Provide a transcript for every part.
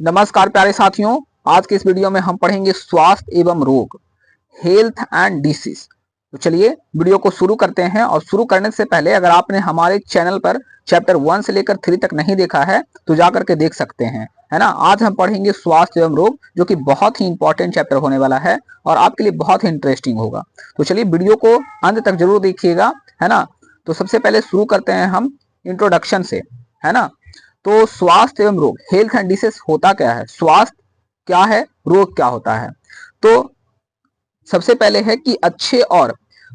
नमस्कार प्यारे साथियों, आज के इस वीडियो में हम पढ़ेंगे स्वास्थ्य एवं रोग, हेल्थ एंड डिसीज। तो चलिए वीडियो को शुरू करते हैं। और शुरू करने से पहले अगर आपने हमारे चैनल पर चैप्टर 1 से लेकर 3 तक नहीं देखा है तो जाकर के देख सकते हैं, है ना। आज हम पढ़ेंगे स्वास्थ्य एवं रोग, जो कि बहुत ही इंपॉर्टेंट चैप्टर होने वाला है और आपके लिए बहुत ही इंटरेस्टिंग होगा। तो चलिए वीडियो को अंत तक जरूर देखिएगा, है ना। तो सबसे पहले शुरू करते हैं हम इंट्रोडक्शन से, है ना। तो स्वास्थ्य एवं रोग, हेल्थ एंड डिसीज होता क्या है, स्वास्थ्य क्या है, रोग क्या होता है। तो सबसे पहले है कि अच्छे और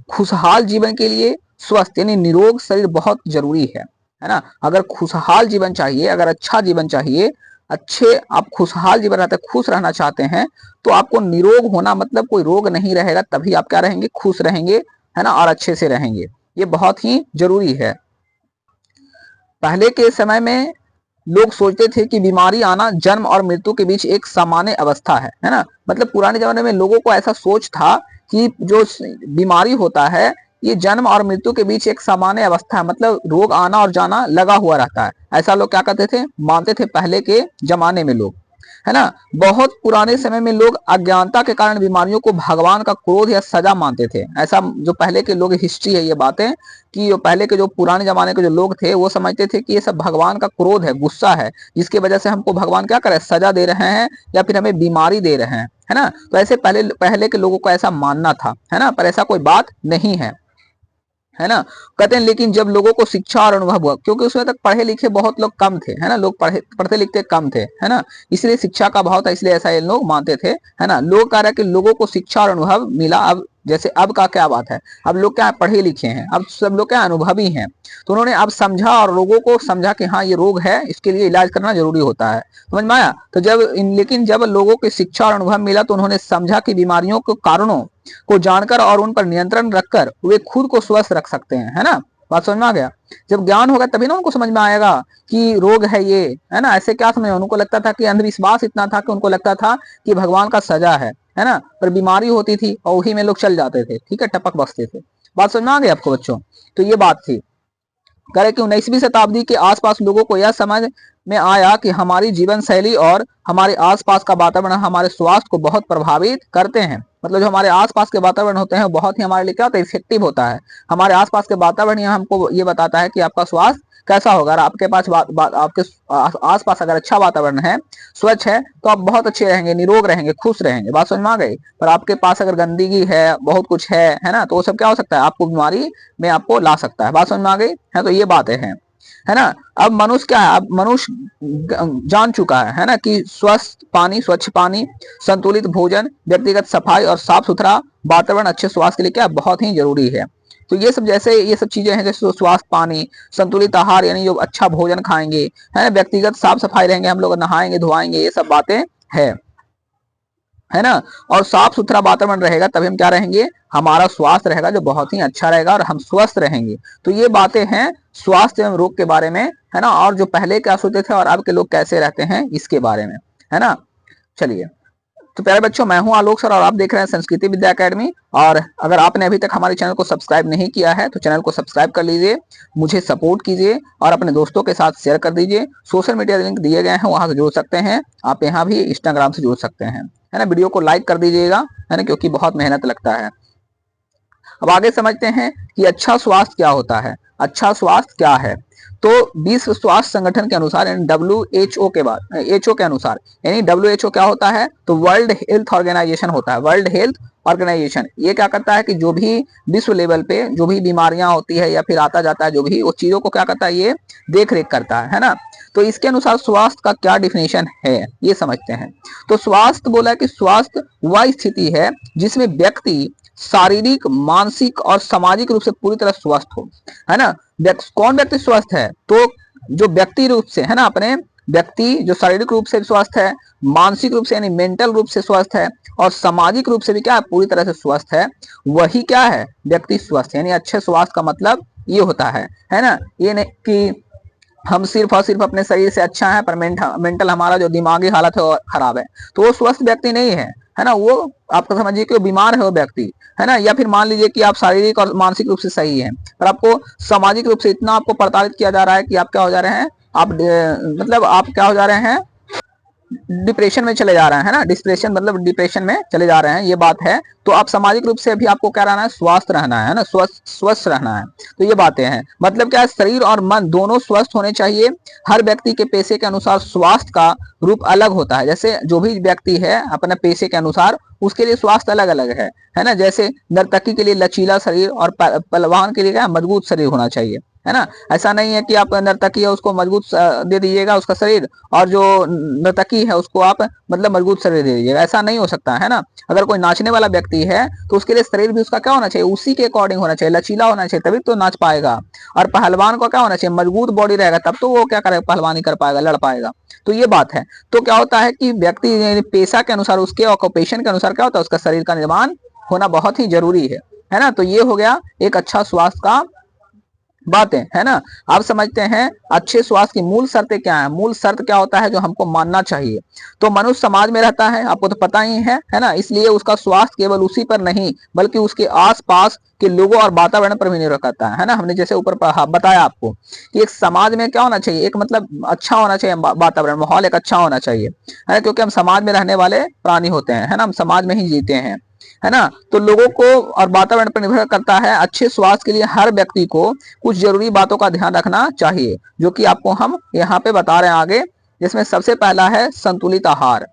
खुशहाल जीवन के लिए स्वस्थ यानी निरोग शरीर बहुत जरूरी है ना। अगर खुशहाल जीवन चाहिए, अगर अच्छा जीवन चाहिए, अच्छे आप खुशहाल जीवन रहते खुश रहना चाहते हैं तो आपको निरोग होना, मतलब कोई रोग नहीं रहेगा, तभी आप क्या रहेंगे, खुश रहेंगे, है ना, और अच्छे से रहेंगे। ये बहुत ही जरूरी है। पहले के समय में लोग सोचते थे कि बीमारी आना जन्म और मृत्यु के बीच एक सामान्य अवस्था है ना। मतलब पुराने जमाने में लोगों को ऐसा सोच था कि जो बीमारी होता है ये जन्म और मृत्यु के बीच एक सामान्य अवस्था है, मतलब रोग आना और जाना लगा हुआ रहता है। ऐसा लोग क्या करते थे, मानते थे पहले के जमाने में लोग, है ना। बहुत पुराने समय में लोग अज्ञानता के कारण बीमारियों को भगवान का क्रोध या सजा मानते थे। ऐसा जो पहले के लोग, हिस्ट्री है ये बातें, कि जो पहले के जो पुराने जमाने के जो लोग थे वो समझते थे कि ये सब भगवान का क्रोध है, गुस्सा है, जिसकी वजह से हमको भगवान क्या करे, सजा दे रहे हैं या फिर हमें बीमारी दे रहे हैं, है ना। तो ऐसे पहले पहले के लोगों को ऐसा मानना था, है ना, पर ऐसा कोई बात नहीं है ना। कहते हैं लेकिन जब लोगों को शिक्षा और अनुभव हुआ, क्योंकि उसमें तक पढ़े लिखे बहुत लोग कम थे, है ना, लोग पढ़ते लिखते कम थे, है ना, इसलिए शिक्षा का अभाव था, इसलिए ऐसा ये लोग मानते थे, है ना। लोग कह रहे हैं कि लोगों को शिक्षा और अनुभव मिला। अब जैसे अब का क्या बात है, अब लोग क्या पढ़े लिखे हैं, अब सब लोग क्या अनुभवी हैं, तो उन्होंने अब समझा और लोगों को समझा कि हाँ ये रोग है, इसके लिए इलाज करना जरूरी होता है, समझ में आया। तो लेकिन जब लोगों को शिक्षा और अनुभव मिला तो उन्होंने समझा कि बीमारियों के कारणों को जानकर और उन पर नियंत्रण रखकर वे खुद को स्वस्थ रख सकते हैं, है ना। बात समझ में आ गया। जब ज्ञान होगा तभी ना उनको समझ में आएगा कि रोग है ये, है ना। ऐसे क्या समझ, उनको लगता था कि अंधविश्वास इतना था कि उनको लगता था कि भगवान का सजा है ना। पर बीमारी होती थी और वही में लोग चल जाते थे, ठीक है, टपक बसते थे। बात समझ में आ गई आपको बच्चों। तो ये बात थी। कह रहे कि 19वीं शताब्दी के आसपास लोगों को यह समझ में आया कि हमारी जीवन शैली और हमारे आसपास का वातावरण हमारे स्वास्थ्य को बहुत प्रभावित करते हैं। मतलब जो हमारे आसपास के वातावरण होते हैं वो बहुत ही हमारे लिए क्या होता है, इफेक्टिव होता है। हमारे आसपास के वातावरण ही हमको ये बताता है कि आपका स्वास्थ्य कैसा होगा। अगर आपके पास आपके आसपास अगर अच्छा वातावरण है, स्वच्छ है, तो आप बहुत अच्छे रहेंगे, निरोग रहेंगे, खुश रहेंगे। बात समझ में आ गई। पर आपके पास अगर गंदगी है, बहुत कुछ है ना, तो वो सब क्या हो सकता है, आपको बीमारी में आपको ला सकता है। बात समझ में आ गई है। तो ये बातें हैं, है ना। अब मनुष्य क्या है, अब मनुष्य जान चुका है ना, कि स्वस्थ पानी, स्वच्छ पानी, संतुलित भोजन, व्यक्तिगत सफाई और साफ सुथरा वातावरण अच्छे स्वास्थ्य के लिए क्या बहुत ही जरूरी है। तो ये सब जैसे ये सब चीजें हैं, जैसे स्वास्थ्य पानी, संतुलित आहार यानी जो अच्छा भोजन खाएंगे, है ना, व्यक्तिगत साफ सफाई रहेंगे, हम लोग नहाएंगे धोआएंगे, ये सब बातें है ना। और साफ सुथरा वातावरण रहेगा तभी हम क्या रहेंगे, हमारा स्वास्थ्य रहेगा जो बहुत ही अच्छा रहेगा और हम स्वस्थ रहेंगे। तो ये बातें हैं स्वास्थ्य एवं रोग के बारे में, है ना। और जो पहले क्या सोचते थे और अब के लोग कैसे रहते हैं इसके बारे में, है ना। चलिए, तो प्यारे बच्चों, मैं हूं आलोक सर और आप देख रहे हैं संस्कृति विद्या एकेडमी। और अगर आपने अभी तक हमारे चैनल को सब्सक्राइब नहीं किया है तो चैनल को सब्सक्राइब कर लीजिए, मुझे सपोर्ट कीजिए और अपने दोस्तों के साथ शेयर कर दीजिए। सोशल मीडिया लिंक दिए गए हैं, वहां से जुड़ सकते हैं आप, यहाँ भी इंस्टाग्राम से जुड़ सकते हैं, है ना। वीडियो को लाइक कर दीजिएगा, है ना, क्योंकि बहुत मेहनत लगता है। अब आगे समझते हैं कि अच्छा स्वास्थ्य क्या होता है। अच्छा स्वास्थ्य क्या है, तो विश्व स्वास्थ्य संगठन के अनुसार यानी WHO के बाद एचओ के अनुसार, यानी WHO क्या होता है, तो वर्ल्ड हेल्थ ऑर्गेनाइजेशन होता है। वर्ल्ड हेल्थ ऑर्गेनाइजेशन ये क्या करता है कि जो भी विश्व लेवल पे जो भी बीमारियां होती है या फिर आता जाता है जो भी, वो चीजों को क्या करता है, ये देख रेख करता है ना। तो इसके अनुसार स्वास्थ्य का क्या डिफिनेशन है ये समझते हैं। तो स्वास्थ्य बोला कि स्वास्थ्य वह स्थिति है जिसमें व्यक्ति शारीरिक, मानसिक और सामाजिक रूप से पूरी तरह स्वस्थ हो, है ना। कौन व्यक्ति स्वस्थ है, तो जो व्यक्ति रूप से, है ना, अपने व्यक्ति जो शारीरिक रूप से स्वस्थ है, मानसिक रूप से यानी मेंटल रूप से स्वस्थ है, और सामाजिक रूप से भी क्या है, पूरी तरह से स्वस्थ है, वही क्या है, व्यक्ति स्वस्थ। यानी अच्छे स्वास्थ्य का मतलब ये होता है ना। ये नहीं कि हम सिर्फ और सिर्फ अपने शरीर से अच्छा है पर मेंटल हमारा जो दिमागी हालत है वो खराब है, तो वो स्वस्थ व्यक्ति नहीं है ना। वो आपको समझिए कि वो बीमार है वो व्यक्ति, है ना। या फिर मान लीजिए कि आप शारीरिक और मानसिक रूप से सही हैं पर आपको सामाजिक रूप से इतना आपको प्रताड़ित किया जा रहा है कि आप क्या हो जा रहे हैं, आप मतलब आप क्या हो जा रहे हैं, डिप्रेशन में चले जा रहे हैं ना, डिप्रेशन मतलब डिप्रेशन में चले जा रहे हैं, ये बात है। तो आप सामाजिक रूप से भी आपको क्या रहना है, स्वस्थ रहना है ना, स्वस्थ रहना है। तो ये बातें हैं, मतलब क्या है, शरीर और मन दोनों स्वस्थ होने चाहिए। हर व्यक्ति के पेशे के अनुसार स्वास्थ्य का रूप अलग होता है। जैसे जो भी व्यक्ति है अपने पेशे के अनुसार उसके लिए स्वास्थ्य अलग अलग है ना। जैसे नर्तकी के लिए लचीला शरीर और पहलवान के लिए क्या मजबूत शरीर होना चाहिए, है ना। ऐसा नहीं है कि आप नर्तकी है उसको मजबूत दे दीजिएगा उसका शरीर, और जो नर्तकी है उसको आप मतलब मजबूत शरीर दे दीजिएगा, ऐसा नहीं हो सकता है ना। अगर कोई नाचने वाला व्यक्ति है तो उसके लिए शरीर भी उसका क्या होना चाहिए, उसी के अकॉर्डिंग होना चाहिए, लचीला होना चाहिए, तभी तो नाच पाएगा। और पहलवान को क्या होना चाहिए, मजबूत बॉडी रहेगा तब तो वो क्या करेगा, पहलवानी कर पाएगा, लड़ पाएगा। तो ये बात है। तो क्या होता है कि व्यक्ति पेशा के अनुसार, उसके ऑक्यूपेशन के अनुसार क्या होता है, उसका शरीर का निर्माण होना बहुत ही जरूरी है ना। तो ये हो गया एक अच्छा स्वास्थ्य का बातें, है ना। आप समझते हैं अच्छे स्वास्थ्य की मूल शर्तें क्या है। मूल शर्त क्या होता है जो हमको मानना चाहिए। तो मनुष्य समाज में रहता है, आपको तो पता ही है ना। इसलिए उसका स्वास्थ्य केवल उसी पर नहीं बल्कि उसके आसपास के लोगों और वातावरण पर भी निर्भर करता है ना। हमने जैसे ऊपर बताया आपको कि एक समाज में क्या होना चाहिए, एक मतलब अच्छा होना चाहिए वातावरण, माहौल एक अच्छा होना चाहिए, है ना। क्योंकि हम समाज में रहने वाले प्राणी होते हैं, है ना, हम समाज में ही जीते हैं, है ना। तो लोगों को और वातावरण पर निर्भर करता है। अच्छे स्वास्थ्य के लिए हर व्यक्ति को कुछ जरूरी बातों का ध्यान रखना चाहिए, जो कि आपको हम यहाँ पे बता रहे हैं आगे। जिसमें सबसे पहला है संतुलित आहार।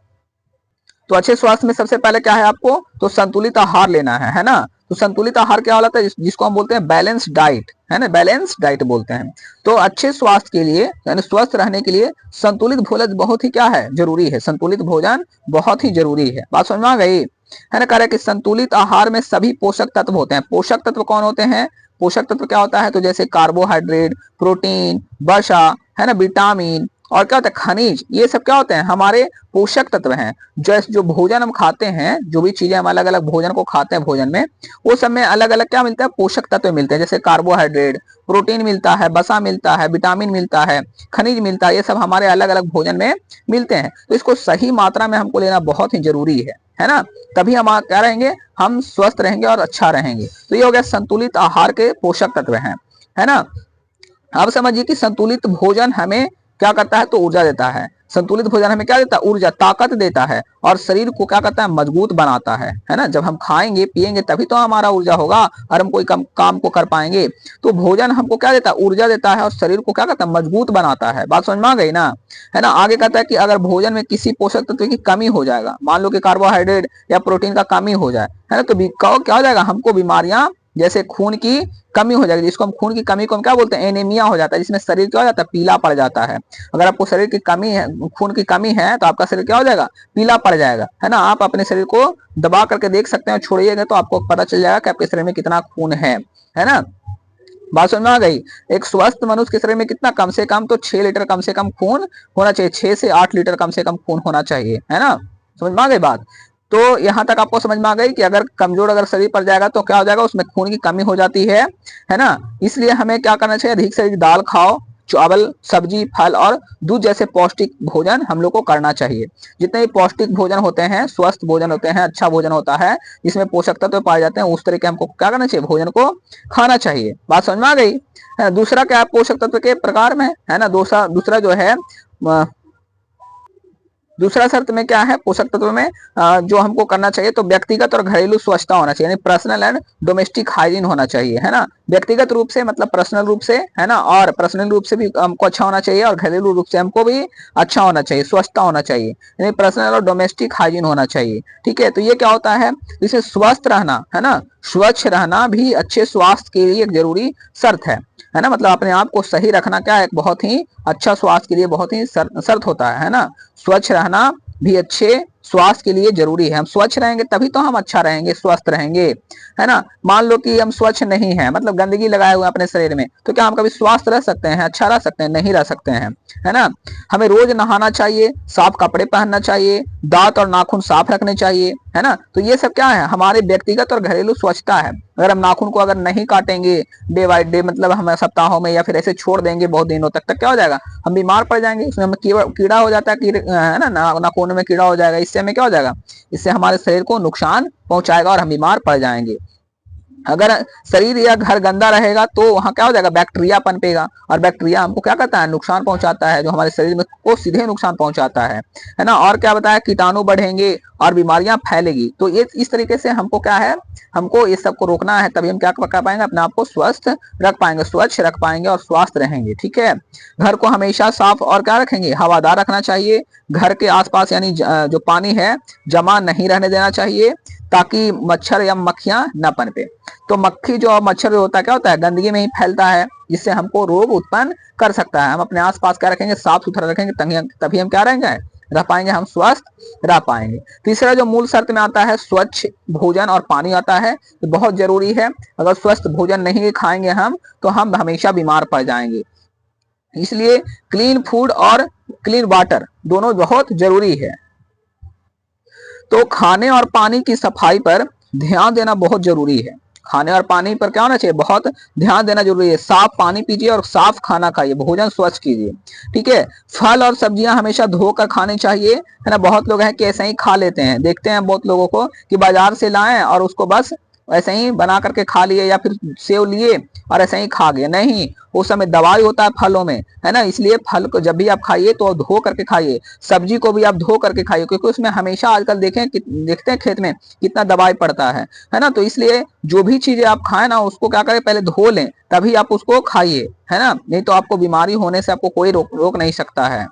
तो अच्छे स्वास्थ्य में सबसे पहले क्या है आपको, तो संतुलित आहार लेना है ना। तो संतुलित आहार क्या होता है, जिसको हम बोलते हैं बैलेंस डाइट, है ना, बैलेंस डाइट बोलते हैं। तो अच्छे स्वास्थ्य के लिए यानी स्वस्थ रहने के लिए संतुलित भोजन बहुत ही क्या है, जरूरी है। संतुलित भोजन बहुत ही जरूरी है। बात समझ में आ गई, है ना। कह रहे कि संतुलित आहार में सभी पोषक तत्व होते हैं। पोषक तत्व कौन होते हैं, पोषक तत्व क्या होता है, तो जैसे कार्बोहाइड्रेट, प्रोटीन, वसा, है ना, विटामिन और क्या होता है खनिज, ये सब क्या होते हैं, हमारे पोषक तत्व हैं। जैसे जो भोजन हम खाते हैं, जो भी चीजें हम अलग अलग भोजन को खाते हैं, भोजन में वो सब में अलग अलग क्या मिलता है, पोषक तत्व मिलते हैं। जैसे कार्बोहाइड्रेट, प्रोटीन मिलता है, वसा मिलता है, विटामिन मिलता है, खनिज मिलता है, ये सब हमारे अलग अलग भोजन में मिलते हैं। तो इसको सही मात्रा में हमको लेना बहुत ही जरूरी है ना। तभी हम क्या रहेंगे, हम स्वस्थ रहेंगे और अच्छा रहेंगे। तो ये हो गया संतुलित आहार के पोषक तत्व हैं, है ना। अब समझिए कि संतुलित भोजन हमें क्या करता है, तो ऊर्जा देता है। संतुलित भोजन हमें क्या देता है, ऊर्जा, ताकत देता है और शरीर को क्या करता है, मजबूत बनाता है ना। जब हम खाएंगे पिएंगे तभी तो हमारा ऊर्जा होगा और हम कोई काम को कर पाएंगे। तो भोजन हमको क्या देता है, ऊर्जा देता है और शरीर को क्या करता है, मजबूत बनाता है। बात समझ में आ गई ना, है ना। आगे कहता है कि अगर भोजन में किसी पोषक तत्व की कमी हो जाएगा, मान लो कि कार्बोहाइड्रेट या प्रोटीन का कमी हो जाए, है ना, तो क्या हो जाएगा, हमको बीमारियां जैसे खून की कमी हो जाएगी, जिसको हम खून की कमी को हम क्या बोलते हैं, एनीमिया हो जाता है, जिसमें शरीर क्या हो जाता है, पीला पड़ जाता है। अगर आपको शरीर की कमी है, खून की कमी है, तो आपका शरीर क्या हो जाएगा, पीला पड़ जाएगा, है ना। आप अपने शरीर को दबा करके देख सकते हैं, छोड़िएगा तो आपको पता चल जाएगा कि आपके शरीर में कितना खून है ना। बात समझ में आ गई। एक स्वस्थ मनुष्य के शरीर में कितना, कम से कम तो 6 लीटर कम से कम खून होना चाहिए, 6 से 8 लीटर कम से कम खून होना चाहिए, है ना। समझ में आ गई बात। तो यहां तक आपको समझ में आ गई कि अगर कमजोर अगर शरीर पर जाएगा तो क्या हो जाएगा, उसमें खून की कमी हो जाती है ना। इसलिए हमें क्या करना चाहिए, अधिक से अधिक दाल खाओ, चावल, सब्जी, फल और दूध जैसे पौष्टिक भोजन हम लोग को करना चाहिए। जितने भी पौष्टिक भोजन होते हैं, स्वस्थ भोजन होते हैं, अच्छा भोजन होता है जिसमें पोषक तत्व पाए जाते हैं, उस तरीके हमको क्या करना चाहिए, भोजन को खाना चाहिए। बात समझ में आ गई, है। दूसरा क्या है, पोषक तत्व के प्रकार में, है ना। दूसरा जो है दूसरा शर्त में क्या है, पोषक तत्व में जो हमको करना चाहिए, तो व्यक्तिगत और घरेलू स्वच्छता होना चाहिए, यानी पर्सनल एंड डोमेस्टिक हाइजीन होना चाहिए, है ना। व्यक्तिगत रूप से मतलब पर्सनल रूप से, है ना, और पर्सनल रूप से भी हमको अच्छा होना चाहिए और घरेलू रूप से हमको भी अच्छा होना चाहिए, स्वच्छता होना चाहिए, यानी पर्सनल और डोमेस्टिक हाइजीन होना चाहिए। ठीक है, तो ये क्या होता है, जिसे स्वस्थ रहना, है ना, स्वच्छ रहना भी अच्छे स्वास्थ्य के लिए एक जरूरी शर्त है ना। मतलब अपने आप को सही रखना क्या है, एक बहुत ही अच्छा स्वास्थ्य के लिए बहुत ही शर्त होता है ना। स्वच्छ रहना भी अच्छे स्वास्थ्य के लिए जरूरी है। हम स्वच्छ रहेंगे तभी तो हम अच्छा रहेंगे, स्वस्थ रहेंगे, है ना। मान लो कि हम स्वच्छ नहीं है, मतलब गंदगी लगाए हुए अपने शरीर में, तो क्या हम कभी स्वस्थ रह सकते हैं, अच्छा रह सकते हैं, नहीं रह सकते हैं, है ना। हमें रोज नहाना चाहिए, साफ कपड़े पहनना चाहिए, दांत और नाखून साफ रखने चाहिए, है ना। तो ये सब क्या है, हमारे व्यक्तिगत और घरेलू स्वच्छता है। अगर हम नाखून को अगर नहीं काटेंगे डे बाय डे, मतलब हम सप्ताहों में या फिर ऐसे छोड़ देंगे बहुत दिनों तक क्या हो जाएगा, हम बीमार पड़ जाएंगे। उसमें हमें कीड़ा हो जाता है ना, नाखून में कीड़ा हो जाएगा, इससे हमें क्या हो जाएगा, इससे हमारे शरीर को नुकसान पहुंचाएगा और हम बीमार पड़ जाएंगे। अगर शरीर या घर गंदा रहेगा तो वहां क्या हो जाएगा, बैक्टीरिया पनपेगा, और बैक्टीरिया हमको क्या करता है, नुकसान पहुंचाता है, जो हमारे शरीर में को सीधे नुकसान पहुंचाता है ना। और क्या बताया, कीटाणु बढ़ेंगे और बीमारियां फैलेगी। तो ये इस तरीके से हमको क्या है, हमको ये सबको रोकना है, तभी हम क्या कर पाएंगे, अपने आप को स्वस्थ रख पाएंगे, स्वच्छ रख पाएंगे और स्वस्थ रहेंगे। ठीक है, घर को हमेशा साफ और क्या रखेंगे, हवादार रखना चाहिए। घर के आसपास यानी जो पानी है जमा नहीं रहने देना चाहिए, ताकि मच्छर या मक्खियां न पनपे। तो मक्खी जो और मच्छर जो होता है, क्या होता है, गंदगी में ही फैलता है, जिससे हमको रोग उत्पन्न कर सकता है। हम अपने आसपास क्या रखेंगे, साफ सुथरा रखेंगे, तभी हम क्या रहेंगे, रह पाएंगे, हम स्वस्थ रह पाएंगे। तीसरा जो मूल शर्त में आता है, स्वच्छ भोजन और पानी आता है, तो बहुत जरूरी है। अगर स्वस्थ भोजन नहीं खाएंगे हम, तो हम हमेशा बीमार पड़ जाएंगे। इसलिए क्लीन फूड और क्लीन वाटर दोनों बहुत जरूरी है। तो खाने और पानी की सफाई पर ध्यान देना बहुत जरूरी है। खाने और पानी पर क्या होना चाहिए, बहुत ध्यान देना जरूरी है। साफ पानी पीजिए और साफ खाना खाइए, भोजन स्वच्छ कीजिए। ठीक है, फल और सब्जियां हमेशा धोकर खाने चाहिए, है ना। बहुत लोग हैं कि ऐसे ही खा लेते हैं, देखते हैं बहुत लोगों को कि बाजार से लाएं और उसको बस ऐसे ही बना करके खा लिए, या फिर सेव लिए और ऐसे ही खा गए। नहीं, उस समय दवाई होता है फलों में, है ना। इसलिए फल को जब भी आप खाइए तो धो करके खाइए, सब्जी को भी आप धो करके खाइए, क्योंकि उसमें हमेशा आजकल देखते हैं खेत में कितना दवाई पड़ता है ना। तो इसलिए जो भी चीजें आप खाएं ना, उसको क्या करें, पहले धो लें, तभी आप उसको खाइए, है ना। नहीं तो आपको बीमारी होने से आपको कोई रोक नहीं सकता है।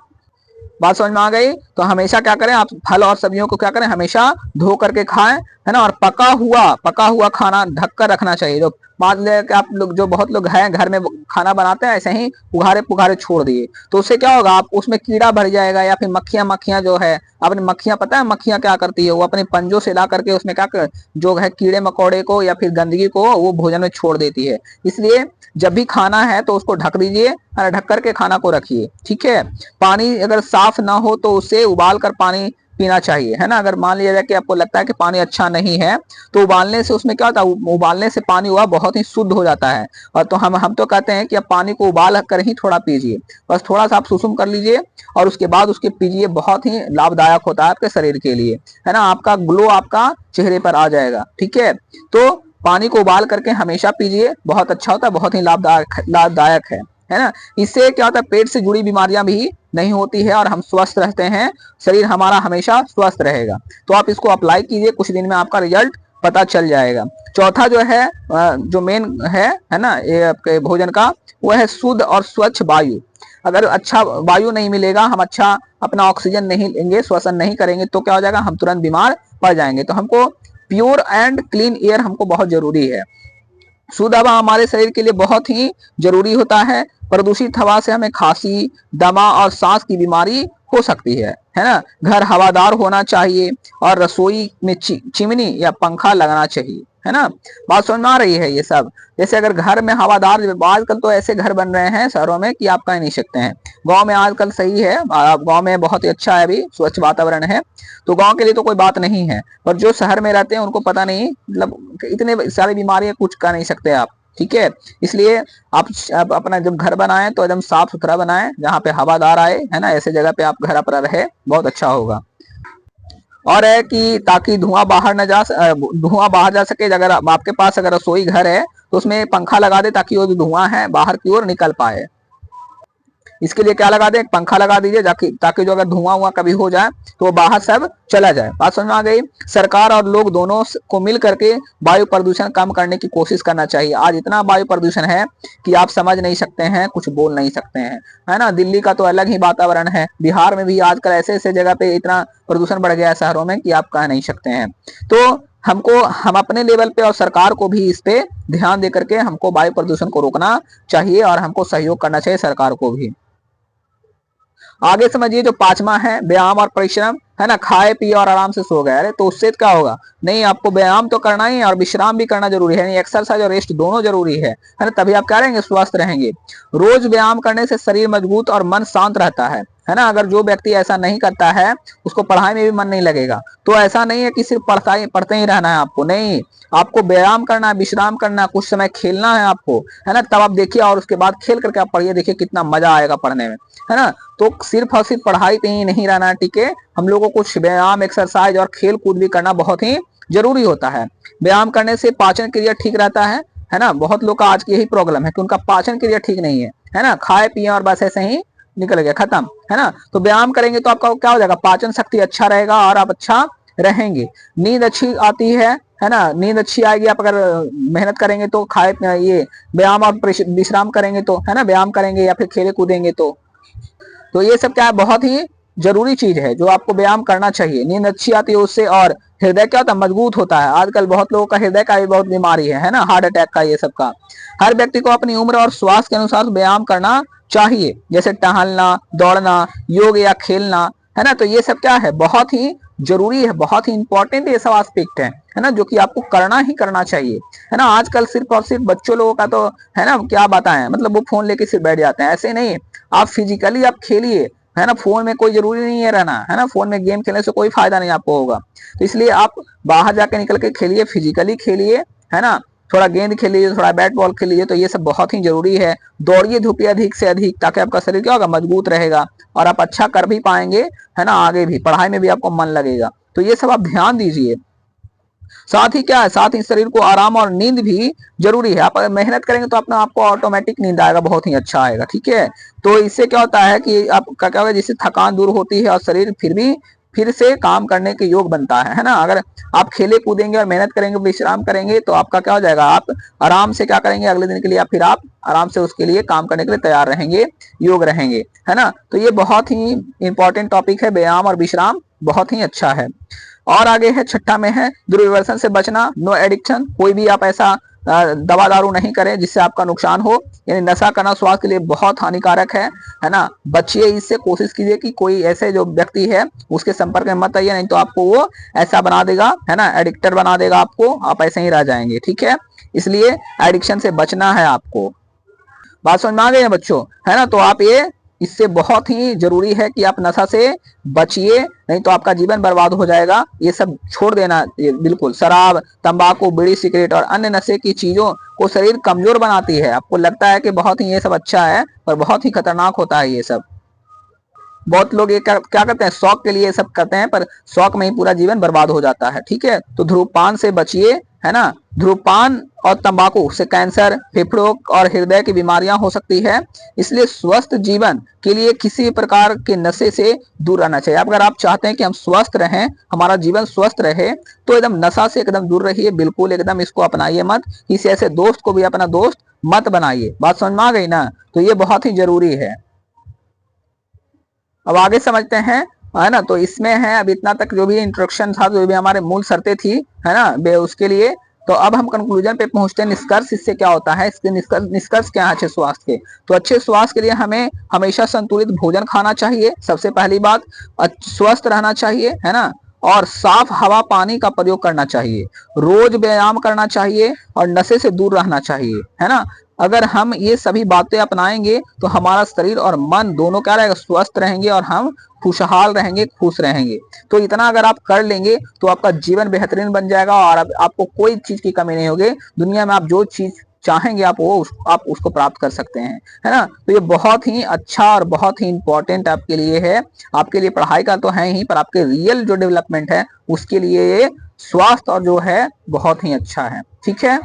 बात समझ में आ गई। तो हमेशा क्या करें, आप फल और सब्जियों को क्या करें, हमेशा धो करके खाएं, है ना। और पका हुआ खाना ढक कर रखना चाहिए। जो मान ले कि आप लोग, जो बहुत लोग हैं घर में खाना बनाते हैं ऐसे ही उघारे पुघारे छोड़ दिए, तो उससे क्या होगा, आप उसमें कीड़ा भर जाएगा, या फिर मक्खियां जो है, अपने मक्खियां, पता है मक्खियां क्या करती है, वो अपने पंजों से ला करके उसमें क्या कर, जो है कीड़े मकोड़े को या फिर गंदगी को वो भोजन में छोड़ देती है। इसलिए जब भी खाना है तो उसको ढक दीजिए, ढक करके खाना को रखिए। ठीक है, पानी अगर साफ ना हो तो उसे उबाल कर पानी पीना चाहिए, है ना। अगर मान लिया जाए कि आपको लगता है कि पानी अच्छा नहीं है, तो उबालने से उसमें क्या होता है, उबालने से पानी हुआ बहुत ही शुद्ध हो जाता है। और तो हम तो कहते हैं कि आप पानी को उबाल कर ही थोड़ा पीजिए, बस थोड़ा सा आप सुसुम कर लीजिए और उसके बाद उसके पीजिए, बहुत ही लाभदायक होता है आपके शरीर के लिए, है ना। आपका ग्लो आपका चेहरे पर आ जाएगा। ठीक है, तो पानी को उबाल करके हमेशा पीजिए, बहुत अच्छा होता है, बहुत ही लाभदायक है ना। इससे क्या होता है, पेट से जुड़ी बीमारियां भी नहीं होती है और हम स्वस्थ रहते हैं, शरीर हमारा हमेशा स्वस्थ रहेगा। तो आप इसको अप्लाई कीजिए, कुछ दिन में आपका रिजल्ट पता चल जाएगा। चौथा जो है, जो मेन है ना ये आपके भोजन का, वो है शुद्ध और स्वच्छ वायु। अगर अच्छा वायु नहीं मिलेगा, हम अच्छा अपना ऑक्सीजन नहीं लेंगे, श्वसन नहीं करेंगे, तो क्या हो जाएगा, हम तुरंत बीमार पड़ जाएंगे। तो हमको प्योर एंड क्लीन एयर हमको बहुत जरूरी है। शुद्ध हवा हमारे शरीर के लिए बहुत ही जरूरी होता है। प्रदूषित हवा से हमें खांसी, दमा और सांस की बीमारी हो सकती है ना। घर हवादार होना चाहिए और रसोई में चिमनी या पंखा लगाना चाहिए, है ना। बात समझ में आ रही है ये सब। जैसे अगर घर में हवादार, आजकल तो ऐसे घर बन रहे हैं शहरों में कि आप कह नहीं सकते हैं। गांव में आजकल सही है, गांव में बहुत ही अच्छा है, अभी स्वच्छ वातावरण है, तो गांव के लिए तो कोई बात नहीं है। पर जो शहर में रहते हैं उनको पता नहीं, मतलब इतने सारी बीमारियां कुछ कर नहीं सकते आप। ठीक है, इसलिए आप अपना जब घर बनाएं तो एकदम साफ सुथरा बनाएं, जहाँ पे हवादार आए, है ना। ऐसे जगह पे आप घर अपना रहे, बहुत अच्छा होगा। और है कि ताकि धुआं बाहर जा सके। अगर आपके पास अगर रसोई घर है तो उसमें पंखा लगा दे, ताकि वो जो धुआं है बाहर की ओर निकल पाए। इसके लिए क्या लगा दे, एक पंखा लगा दीजिए, ताकि जो अगर धुआं कभी हो जाए तो वो बाहर सब चला जाए। बात समझ में आ गई। सरकार और लोग दोनों को मिल करके वायु प्रदूषण कम करने की कोशिश करना चाहिए। आज इतना वायु प्रदूषण है कि आप समझ नहीं सकते हैं, कुछ बोल नहीं सकते हैं, है ना। दिल्ली का तो अलग ही वातावरण है, बिहार में भी आजकल ऐसे ऐसे जगह पे इतना प्रदूषण बढ़ गया है शहरों में कि आप कह नहीं सकते हैं। तो हम अपने लेवल पे और सरकार को भी इस पे ध्यान दे करके हमको वायु प्रदूषण को रोकना चाहिए और हमको सहयोग करना चाहिए सरकार को भी। आगे समझिए, जो पांचवा है व्यायाम और परिश्रम, है ना। खाए पिए और आराम से सो गए, अरे तो उससे क्या होगा, नहीं, आपको व्यायाम तो करना ही है और विश्राम भी करना जरूरी है, नहीं एक्सरसाइज और रेस्ट दोनों जरूरी है ना। तभी आप क्या रहेंगे, स्वस्थ रहेंगे। रोज व्यायाम करने से शरीर मजबूत और मन शांत रहता है ना। अगर जो व्यक्ति ऐसा नहीं करता है उसको पढ़ाई में भी मन नहीं लगेगा। तो ऐसा नहीं है कि सिर्फ पढ़ते ही रहना है आपको, नहीं, आपको व्यायाम करना है, विश्राम करना है, कुछ समय खेलना है आपको, है ना। तब आप देखिए और उसके बाद खेल करके आप पढ़िए, देखिए कितना मजा आएगा पढ़ने में, है ना। तो सिर्फ और सिर्फ पढ़ाई पे ही नहीं रहना है, ठीक है। हम लोगों को कुछ व्यायाम, एक्सरसाइज और खेल कूद भी करना बहुत ही जरूरी होता है। व्यायाम करने से पाचन क्रिया ठीक रहता है ना। बहुत लोग का आज की यही प्रॉब्लम है कि उनका पाचन क्रिया ठीक नहीं है ना। खाए पिए और बस ऐसे ही निकल गया, खत्म, है ना। तो व्यायाम करेंगे तो आपका क्या हो जाएगा, पाचन शक्ति अच्छा रहेगा और आप अच्छा रहेंगे। नींद अच्छी आती है ना। नींद अच्छी आएगी आप अगर मेहनत करेंगे तो, खाए ये व्यायाम और विश्राम करेंगे तो, है ना, व्यायाम करेंगे या फिर खेले कूदेंगे तो ये सब क्या है, बहुत ही जरूरी चीज है जो आपको व्यायाम करना चाहिए। नींद अच्छी आती है उससे, और हृदय क्या होता है, मजबूत होता है। आजकल बहुत लोगों का हृदय का भी बहुत बीमारी है ना, हार्ट अटैक का, ये सब का। हर व्यक्ति को अपनी उम्र और स्वास्थ्य के अनुसार व्यायाम करना चाहिए, जैसे टहलना, दौड़ना, योग या खेलना, है ना। तो ये सब क्या है, बहुत ही जरूरी है, बहुत ही इंपॉर्टेंट ये सब एस्पेक्ट है ना, जो कि आपको करना ही करना चाहिए, है ना। आजकल सिर्फ और सिर्फ बच्चों लोगों का तो, है ना, क्या बताएं, मतलब वो फोन लेके सिर्फ बैठ जाते हैं, ऐसे नहीं। आप फिजिकली आप खेलिए, है ना। फोन में कोई जरूरी नहीं है रहना, है ना। फोन में गेम खेलने से कोई फायदा नहीं आपको होगा। तो इसलिए आप बाहर जाके निकल के खेलिए, फिजिकली खेलिए, है ना। थोड़ा गेंद खेल लीजिए, थोड़ा बैट बॉल खेल लीजिए, तो ये सब बहुत ही जरूरी है। दौड़िए धूपिए अधिक से अधिक, ताकि आपका शरीर क्या होगा, मजबूत रहेगा और आप अच्छा कर भी पाएंगे, है ना। आगे भी पढ़ाई में भी आपको मन लगेगा। तो ये सब आप ध्यान दीजिए। साथ ही क्या है, साथ ही शरीर को आराम और नींद भी जरूरी है। आप मेहनत करेंगे तो अपना आपको ऑटोमेटिक नींद आएगा, बहुत ही अच्छा आएगा, ठीक है। तो इससे क्या होता है कि आपका क्या होगा, जिससे थकान दूर होती है और शरीर फिर से काम करने के योग बनता है ना। अगर आप खेले कूदेंगे और मेहनत करेंगे, विश्राम करेंगे, तो आपका क्या हो जाएगा, आप आराम से क्या करेंगे, अगले दिन के लिए फिर आप आराम से उसके लिए काम करने के लिए तैयार रहेंगे, योग रहेंगे, है ना। तो ये बहुत ही इंपॉर्टेंट टॉपिक है, व्यायाम और विश्राम बहुत ही अच्छा है। और आगे है, छठा में है दुर्व्यसन से बचना, नो एडिक्शन। कोई भी आप ऐसा दवा दारू नहीं करें जिससे आपका नुकसान हो, यानी नशा करना स्वास्थ्य के लिए बहुत हानिकारक है ना। बचिए इससे, कोशिश कीजिए कि कोई ऐसे जो व्यक्ति है उसके संपर्क में मत आइए, नहीं तो आपको वो ऐसा बना देगा, है ना, एडिक्टर बना देगा आपको, आप ऐसे ही रह जाएंगे, ठीक है। इसलिए एडिक्शन से बचना है आपको। बात समझ में आ गई है बच्चों, है ना। तो आप ये, इससे बहुत ही जरूरी है कि आप नशा से बचिए, नहीं तो आपका जीवन बर्बाद हो जाएगा। ये सब छोड़ देना, ये बिल्कुल। शराब, तंबाकू, बीड़ी, सिगरेट और अन्य नशे की चीजों को शरीर कमजोर बनाती है। आपको लगता है कि बहुत ही ये सब अच्छा है, पर बहुत ही खतरनाक होता है ये सब। बहुत लोग ये क्या करते हैं, शौक के लिए ये सब करते हैं, पर शौक में ही पूरा जीवन बर्बाद हो जाता है, ठीक है। तो धूम्रपान से बचिए, है ना। धूम्रपान और तंबाकू से कैंसर, फेफड़ों और हृदय की बीमारियां हो सकती है। इसलिए स्वस्थ जीवन के लिए किसी प्रकार के नशे से दूर रहना चाहिए। अगर आप चाहते हैं कि हम स्वस्थ रहें, हमारा जीवन स्वस्थ रहे, तो एकदम नशा से एकदम दूर रहिए, बिल्कुल एकदम इसको अपनाइए मत। किसी ऐसे दोस्त को भी अपना दोस्त मत बनाइए। बात समझ में आ गई ना। तो ये बहुत ही जरूरी है। अब आगे समझते हैं, है ना। तो इसमें है, अब इतना तक जो भी इंट्रोडक्शन था, जो भी हमारे मूल शर्तें थी, है ना, उसके लिए। तो अब हम कंक्लूजन पे पहुंचते हैं, निष्कर्ष इससे क्या होता है, इसके निष्कर्ष क्या है अच्छे स्वास्थ्य के। तो अच्छे स्वास्थ्य के लिए हमें हमेशा संतुलित भोजन खाना चाहिए, सबसे पहली बात। स्वस्थ रहना चाहिए, है ना। और साफ हवा पानी का प्रयोग करना चाहिए। रोज व्यायाम करना चाहिए और नशे से दूर रहना चाहिए, है ना। अगर हम ये सभी बातें अपनाएंगे तो हमारा शरीर और मन दोनों क्या रहेगा, स्वस्थ रहेंगे और हम खुशहाल रहेंगे, खुश रहेंगे। तो इतना अगर आप कर लेंगे तो आपका जीवन बेहतरीन बन जाएगा और आपको कोई चीज की कमी नहीं होगी। दुनिया में आप जो चीज चाहेंगे आप उसको प्राप्त कर सकते हैं, है ना। तो ये बहुत ही अच्छा और बहुत ही इंपॉर्टेंट आपके लिए है। आपके लिए पढ़ाई का तो है ही, पर आपके रियल जो डेवलपमेंट है उसके लिए ये स्वास्थ्य और जो है बहुत ही अच्छा है, ठीक है।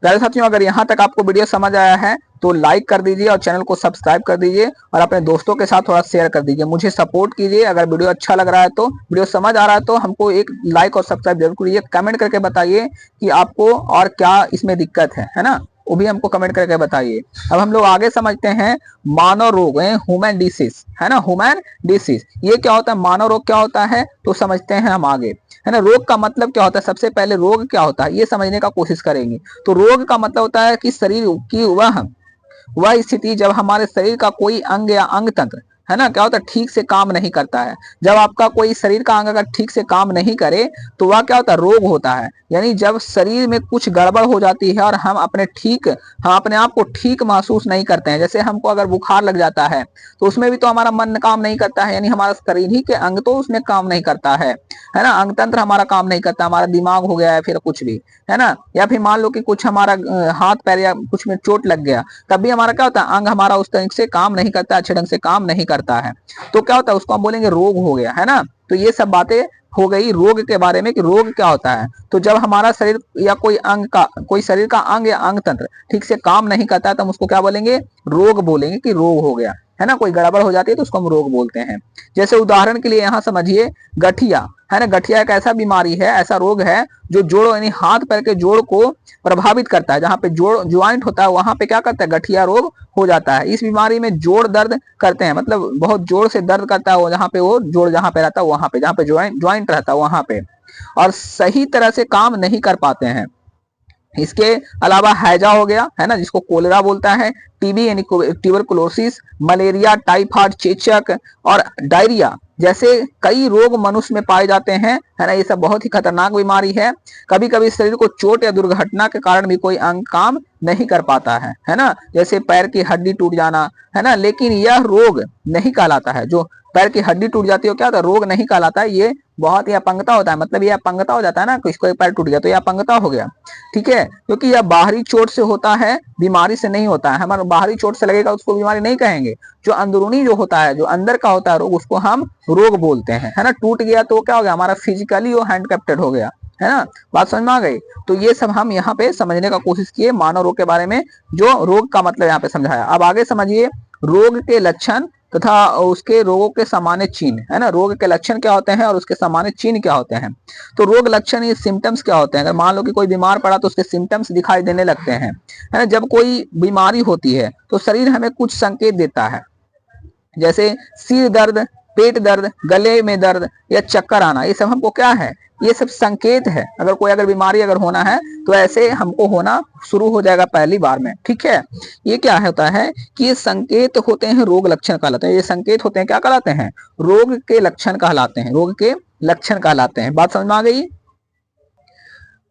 प्यारे साथियों, अगर यहाँ तक आपको वीडियो समझ आया है तो लाइक कर दीजिए और चैनल को सब्सक्राइब कर दीजिए और अपने दोस्तों के साथ थोड़ा शेयर कर दीजिए। मुझे सपोर्ट कीजिए। अगर वीडियो अच्छा लग रहा है, तो वीडियो समझ आ रहा है, तो हमको एक लाइक और सब्सक्राइब जरूर करिए। कमेंट करके बताइए कि आपको और क्या इसमें दिक्कत है ना, वो भी हमको कमेंट करके बताइए। अब हम लोग आगे समझते हैं मानव रोग, ह्यूमन डिसीज, है ना, ह्यूमन डिसीज। ये क्या होता है, मानव रोग क्या होता है, तो समझते हैं हम आगे, है ना। रोग का मतलब क्या होता है, सबसे पहले रोग क्या होता है ये समझने का कोशिश करेंगे। तो रोग का मतलब होता है कि शरीर की वह स्थिति जब हमारे शरीर का कोई अंग या अंग तंत्र, है ना, क्या होता है, ठीक से काम नहीं करता है। जब आपका कोई शरीर का अंग अगर ठीक से काम नहीं करे तो वह क्या होता है, रोग होता है। यानी जब शरीर में कुछ गड़बड़ हो जाती है और हम अपने आप को ठीक महसूस नहीं करते हैं। जैसे हमको अगर बुखार लग जाता है तो उसमें भी तो हमारा मन काम नहीं करता है, यानी हमारा शरीर ही के अंग तो उसमें काम नहीं करता है ना। अंग तंत्र हमारा काम नहीं करता, हमारा दिमाग हो गया है, फिर कुछ भी, है ना। या फिर मान लो कि कुछ हमारा हाथ पैर या कुछ में चोट लग गया, तब भी हमारा क्या होता है, अंग हमारा उस तरीके से काम नहीं करता, अच्छे ढंग से काम नहीं करता है। तो क्या होता है, उसको हम बोलेंगे रोग हो गया, है ना। तो ये सब बातें हो गई रोग के बारे में कि रोग क्या होता है। तो जब हमारा शरीर या कोई शरीर का अंग या अंग तंत्र ठीक से काम नहीं करता है तो हम उसको क्या बोलेंगे, रोग बोलेंगे कि रोग हो गया, है ना, कोई गड़बड़ हो जाती है तो उसको हम रोग बोलते हैं। जैसे उदाहरण के लिए यहाँ समझिए गठिया, है ना, गठिया एक ऐसा बीमारी है, ऐसा रोग है जो जोड़ यानी हाथ पैर के जोड़ को प्रभावित करता है। जहाँ पे जोड़ ज्वाइंट होता है वहां पे क्या करता है, गठिया रोग हो जाता है। इस बीमारी में जोड़ दर्द करते हैं, मतलब बहुत जोर से दर्द करता है वो, जहाँ पे वो जोड़ जहाँ पे रहता है वहां पे, जहाँ पे ज्वाइंट रहता है वहां पे, और सही तरह से काम नहीं कर पाते हैं। इसके अलावा हैजा हो गया, है ना, जिसको कोलेरा बोलता है, टीबी यानी ट्यूबरकुलोसिस, मलेरिया, टाइफाइड, चेचक और डायरिया जैसे कई रोग मनुष्य में पाए जाते हैं, है ना। ये सब बहुत ही खतरनाक बीमारी है। कभी कभी शरीर को चोट या दुर्घटना के कारण भी कोई अंग काम नहीं कर पाता है ना, जैसे पैर की हड्डी टूट जाना, है ना, लेकिन यह रोग नहीं कहलाता है। जो पैर की हड्डी टूट जाती है क्या होता है, रोग नहीं कहलाता है, ये बहुत ही अपंगता होता है, मतलब ये अपंगता हो जाता है ना, किसको एक पैर टूट गया तो ये अपंगता हो गया, ठीक है, क्योंकि यह बाहरी चोट से होता है, बीमारी से नहीं होता है। हमारा बाहरी चोट से लगेगा उसको बीमारी नहीं कहेंगे, जो अंदरूनी जो होता है, जो अंदर का होता है रोग, उसको हम रोग बोलते हैं, है ना। टूट गया तो क्या हो गया, हमारा फिजिकली वो हैंडकैप्टेड हो गया, है ना, बात समझ में आ गई। तो ये सब हम यहाँ पे समझने का कोशिश किए मानव रोग के बारे में, जो रोग का मतलब यहाँ पे समझाया। अब आगे समझिए रोग के लक्षण तथा उसके रोगों के सामान्य चिन्ह, है ना, रोग के लक्षण क्या होते हैं और उसके सामान्य चिन्ह क्या होते हैं। तो रोग लक्षण ये सिम्टम्स क्या होते हैं, अगर मान लो कि कोई बीमार पड़ा तो उसके सिम्टम्स दिखाई देने लगते हैं, है ना। जब कोई बीमारी होती है तो शरीर हमें कुछ संकेत देता है, जैसे सिर दर्द, पेट दर्द, गले में दर्द या चक्कर आना, ये सब हमको क्या है, ये सब संकेत है। अगर बीमारी अगर होना है तो ऐसे हमको होना शुरू हो जाएगा पहली बार में, ठीक है। ये क्या होता है कि ये संकेत होते हैं, रोग लक्षण कहलाते हैं। ये संकेत होते हैं, क्या कहलाते हैं, रोग के लक्षण कहलाते हैं, रोग के लक्षण कहलाते हैं। बात समझ में आ गई,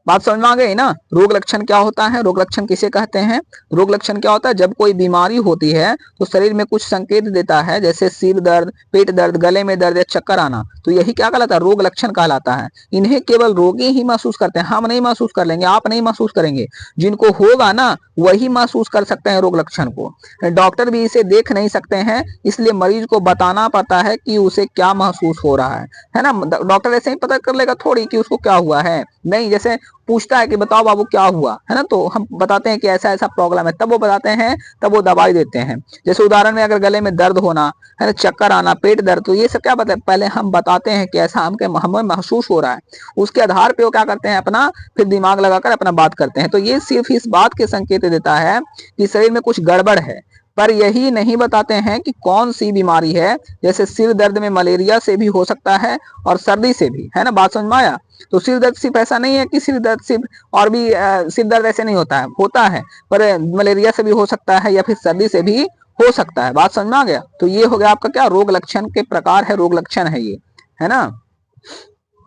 बात समझ में आ गई ना। रोग लक्षण क्या होता है, रोग लक्षण किसे कहते हैं। रोग लक्षण क्या होता है, जब कोई बीमारी होती है तो शरीर में कुछ संकेत देता है, जैसे सिर दर्द, पेट दर्द, गले में दर्द या चक्कर आना, तो यही क्या कहलाता है, रोग लक्षण कहलाता है। इन्हें केवल रोगी ही महसूस करते हैं, हम नहीं महसूस कर लेंगे, आप नहीं महसूस करेंगे, जिनको होगा ना वही महसूस कर सकते हैं रोग लक्षण को। डॉक्टर भी इसे देख नहीं सकते हैं, इसलिए मरीज को बताना पड़ता है कि उसे क्या महसूस हो रहा है ना। डॉक्टर ऐसे ही पता कर लेगा थोड़ी कि उसको क्या हुआ है, नहीं, जैसे पूछता है कि बताओ बाबू क्या हुआ, है ना, तो हम बताते हैं कि ऐसा ऐसा प्रॉब्लम है, तब वो बताते हैं, तब वो दवाई देते हैं। जैसे उदाहरण में अगर गले में दर्द होना, है ना, चक्कर आना, पेट दर्द, तो ये सब क्या बताते हैं, पहले हम बताते हैं कि ऐसा हमें महसूस हो रहा है, उसके आधार पे वो क्या करते हैं, अपना फिर दिमाग लगाकर अपना बात करते हैं। तो ये सिर्फ इस बात के संकेत देता है कि शरीर में कुछ गड़बड़ है, पर यही नहीं बताते हैं कि कौन सी बीमारी है। जैसे सिर दर्द में मलेरिया से भी हो सकता है और सर्दी से भी, है ना, बात समझ में आया। तो सिर दर्द सिर्फ ऐसा नहीं है कि सिर दर्द सिर्फ, और भी सिर दर्द ऐसे नहीं होता है, पर मलेरिया से भी हो सकता है या फिर सर्दी से भी हो सकता है। बात समझ में आ गया। तो ये हो गया आपका क्या, रोग लक्षण के प्रकार है, रोग लक्षण है ये, है ना।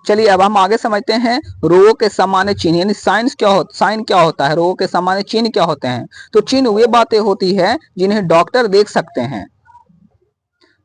चलिए अब हम आगे समझते हैं रोगों के सामान्य चिन्ह, यानी साइन क्या होता है, रोगों के सामान्य चिन्ह क्या होते हैं। तो चिन्ह वे बातें होती है जिन्हें डॉक्टर देख सकते हैं।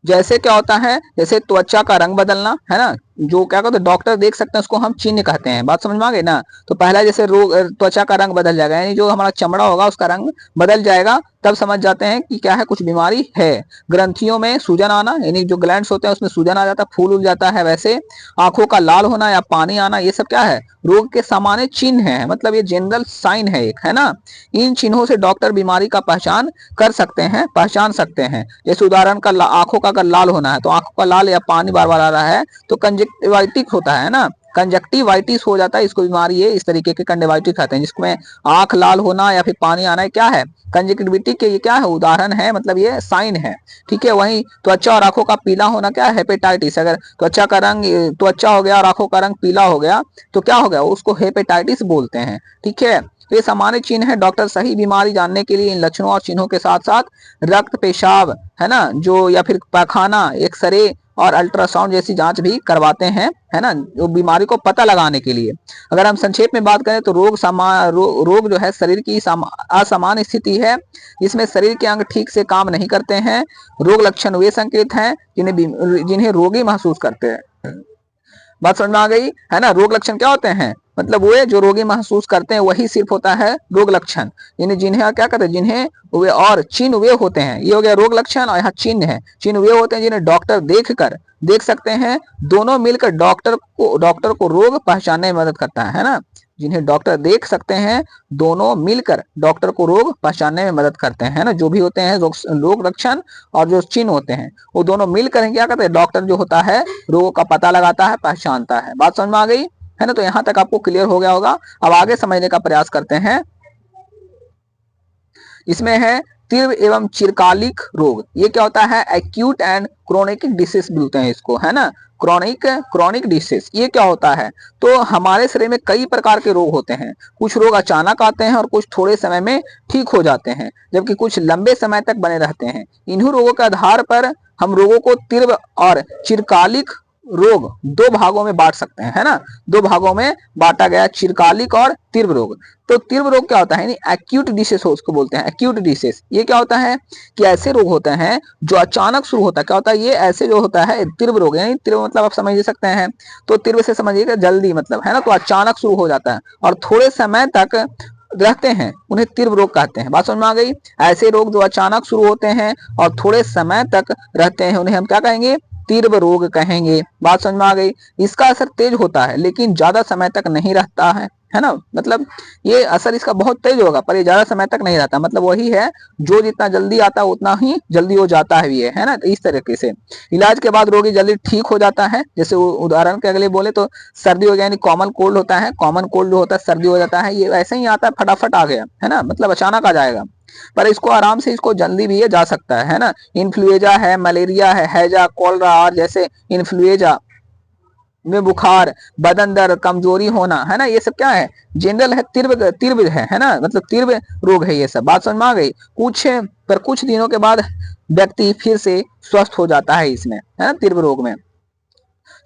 जैसे क्या होता है, जैसे त्वचा का रंग बदलना, है ना, जो क्या कहते हैं डॉक्टर देख सकते हैं, उसको हम चिन्ह कहते हैं। बात समझ में आ गई ना। तो पहला जैसे रोग, त्वचा का रंग बदल जाएगा, यानी जो हमारा चमड़ा होगा उसका रंग बदल जाएगा, तब समझ जाते हैं कि क्या है, कुछ बीमारी है। ग्रंथियों में सूजन आना, यानी जो ग्लैंड्स होते हैं उसमें सूजन आ जाता है, फूल उल जाता है। वैसे आंखों का लाल होना या पानी आना, ये सब क्या है, रोग के सामान्य चिन्ह है, मतलब ये जनरल साइन है एक, है ना। इन चिन्हों से डॉक्टर बीमारी का पहचान पहचान सकते हैं। जैसे उदाहरण का आंखों का अगर लाल होना है तो आंखों का लाल या पानी बार बार आ रहा है तो कंजक्टिवाइटिस होता है ना, कंजक्टिवाइटिस हो जाता है, इसको बीमारी है, इस तरीके के कंजक्टिवाइटिस कहते हैं, जिसमें आंख लाल होना या फिर पानी आना है, क्या है, कंजक्टिविटी के ये क्या है, उदाहरण है, मतलब ये साइन है, ठीक है। वहीं त्वचा और आंखों का पीला होना क्या है, हेपेटाइटिस। अगर त्वचा हो गया और आंखों का रंग पीला हो गया तो क्या हो गया, उसको हेपेटाइटिस बोलते हैं, ठीक है। तो ये सामान्य चिन्ह है। डॉक्टर सही बीमारी जानने के लिए इन लक्षणों और चिन्हों के साथ साथ रक्त, पेशाब, है ना, जो या फिर पैखाना, एक्सरे और अल्ट्रासाउंड जैसी जांच भी करवाते हैं, है ना, जो बीमारी को पता लगाने के लिए। अगर हम संक्षेप में बात करें तो रोग जो है शरीर की असामान्य स्थिति है, जिसमें शरीर के अंग ठीक से काम नहीं करते हैं। रोग लक्षण वे संकेत हैं जिन्हें रोगी महसूस करते हैं। बात समझ में आ गई, है ना। रोग लक्षण क्या होते हैं, मतलब वो जो रोगी महसूस करते हैं वही सिर्फ होता है रोग लक्षण, यानी जिन्हें क्या कहते हैं, जिन्हें वे और चिन्ह वे होते हैं, ये हो गया रोग लक्षण और यहाँ चिन्ह है, चिन्ह वे होते हैं जिन्हें डॉक्टर देख सकते हैं, दोनों मिलकर डॉक्टर को रोग पहचानने में मदद करता है ना, जिन्हें डॉक्टर देख सकते हैं दोनों मिलकर डॉक्टर को रोग पहचानने में मदद करते हैं ना, जो भी होते हैं रोग लक्षण और जो चिन्ह होते हैं वो दोनों मिलकर क्या करते हैं, डॉक्टर जो होता है रोगों का पता लगाता है, पहचानता है। बात समझ में आ गई है ना, तो यहां तक आपको क्लियर हो गया होगा। अब आगे समझने का प्रयास करते हैं। इसमें है तीव्र एवं चिरकालिक रोग। ये क्या होता है, एक्यूट एंड क्रोनिक डिसीज बोलते हैं इसको, है ना, क्रोनिक डिसीज। ये क्या होता है, तो हमारे शरीर में कई प्रकार के रोग होते हैं, कुछ रोग अचानक आते हैं और कुछ थोड़े समय में ठीक हो जाते हैं, जबकि कुछ लंबे समय तक बने रहते हैं। इन्हीं रोगों के आधार पर हम रोगों को तीव्र और चिरकालिक रोग दो भागों में बांट सकते हैं, है ना, दो भागों में बांटा गया, चिरकालिक और तीव्र रोग। तो तीव्र रोग क्या होता है, एक्यूट डिसीज उसको बोलते हैं, एक्यूट डिसीज। ये क्या होता है कि ऐसे रोग होते हैं जो अचानक शुरू होता है, क्या होता है, ये ऐसे जो होता है तीव्र रोग, यानी तीव्र मतलब आप समझ सकते हैं, तो तीव्र से समझिएगा जल्दी मतलब, है ना, तो अचानक शुरू हो जाता है और थोड़े समय तक रहते हैं, उन्हें तीव्र रोग कहते हैं। बात समझ में आ गई। ऐसे रोग जो अचानक शुरू होते हैं और थोड़े समय तक रहते हैं उन्हें हम क्या कहेंगे, तीव्र रोग कहेंगे। बात समझ में आ गई। इसका असर तेज होता है लेकिन ज्यादा समय तक नहीं रहता है ना, मतलब ये असर इसका बहुत तेज होगा पर ये ज्यादा समय तक नहीं रहता, मतलब वही है जो जितना जल्दी आता है उतना ही जल्दी हो जाता है ये, है ना। तो इस तरीके से इलाज के बाद रोगी जल्दी ठीक हो जाता है। जैसे उदाहरण के अगले बोले तो सर्दी हो गया, यानी कॉमन कोल्ड होता है, कॉमन कोल्ड जो होता है सर्दी हो जाता है, ये ऐसे ही आता है, फटाफट आ गया, है ना, मतलब अचानक आ जाएगा, पर इसको आराम से इसको जल्दी भी जा सकता है ना। इन्फ्लुएंजा है, मलेरिया है, हैजा, कॉलरा और जैसे इन्फ्लुएंजा में बुखार, बदन दर्द, कमजोरी होना, है ना, ये सब क्या है, जनरल है, तीव्र है ना, मतलब तीव्र रोग है ये सब। बात समझ में आ गई। कुछ दिनों के बाद व्यक्ति फिर से स्वस्थ हो जाता है इसमें, है ना, तीव्र रोग में।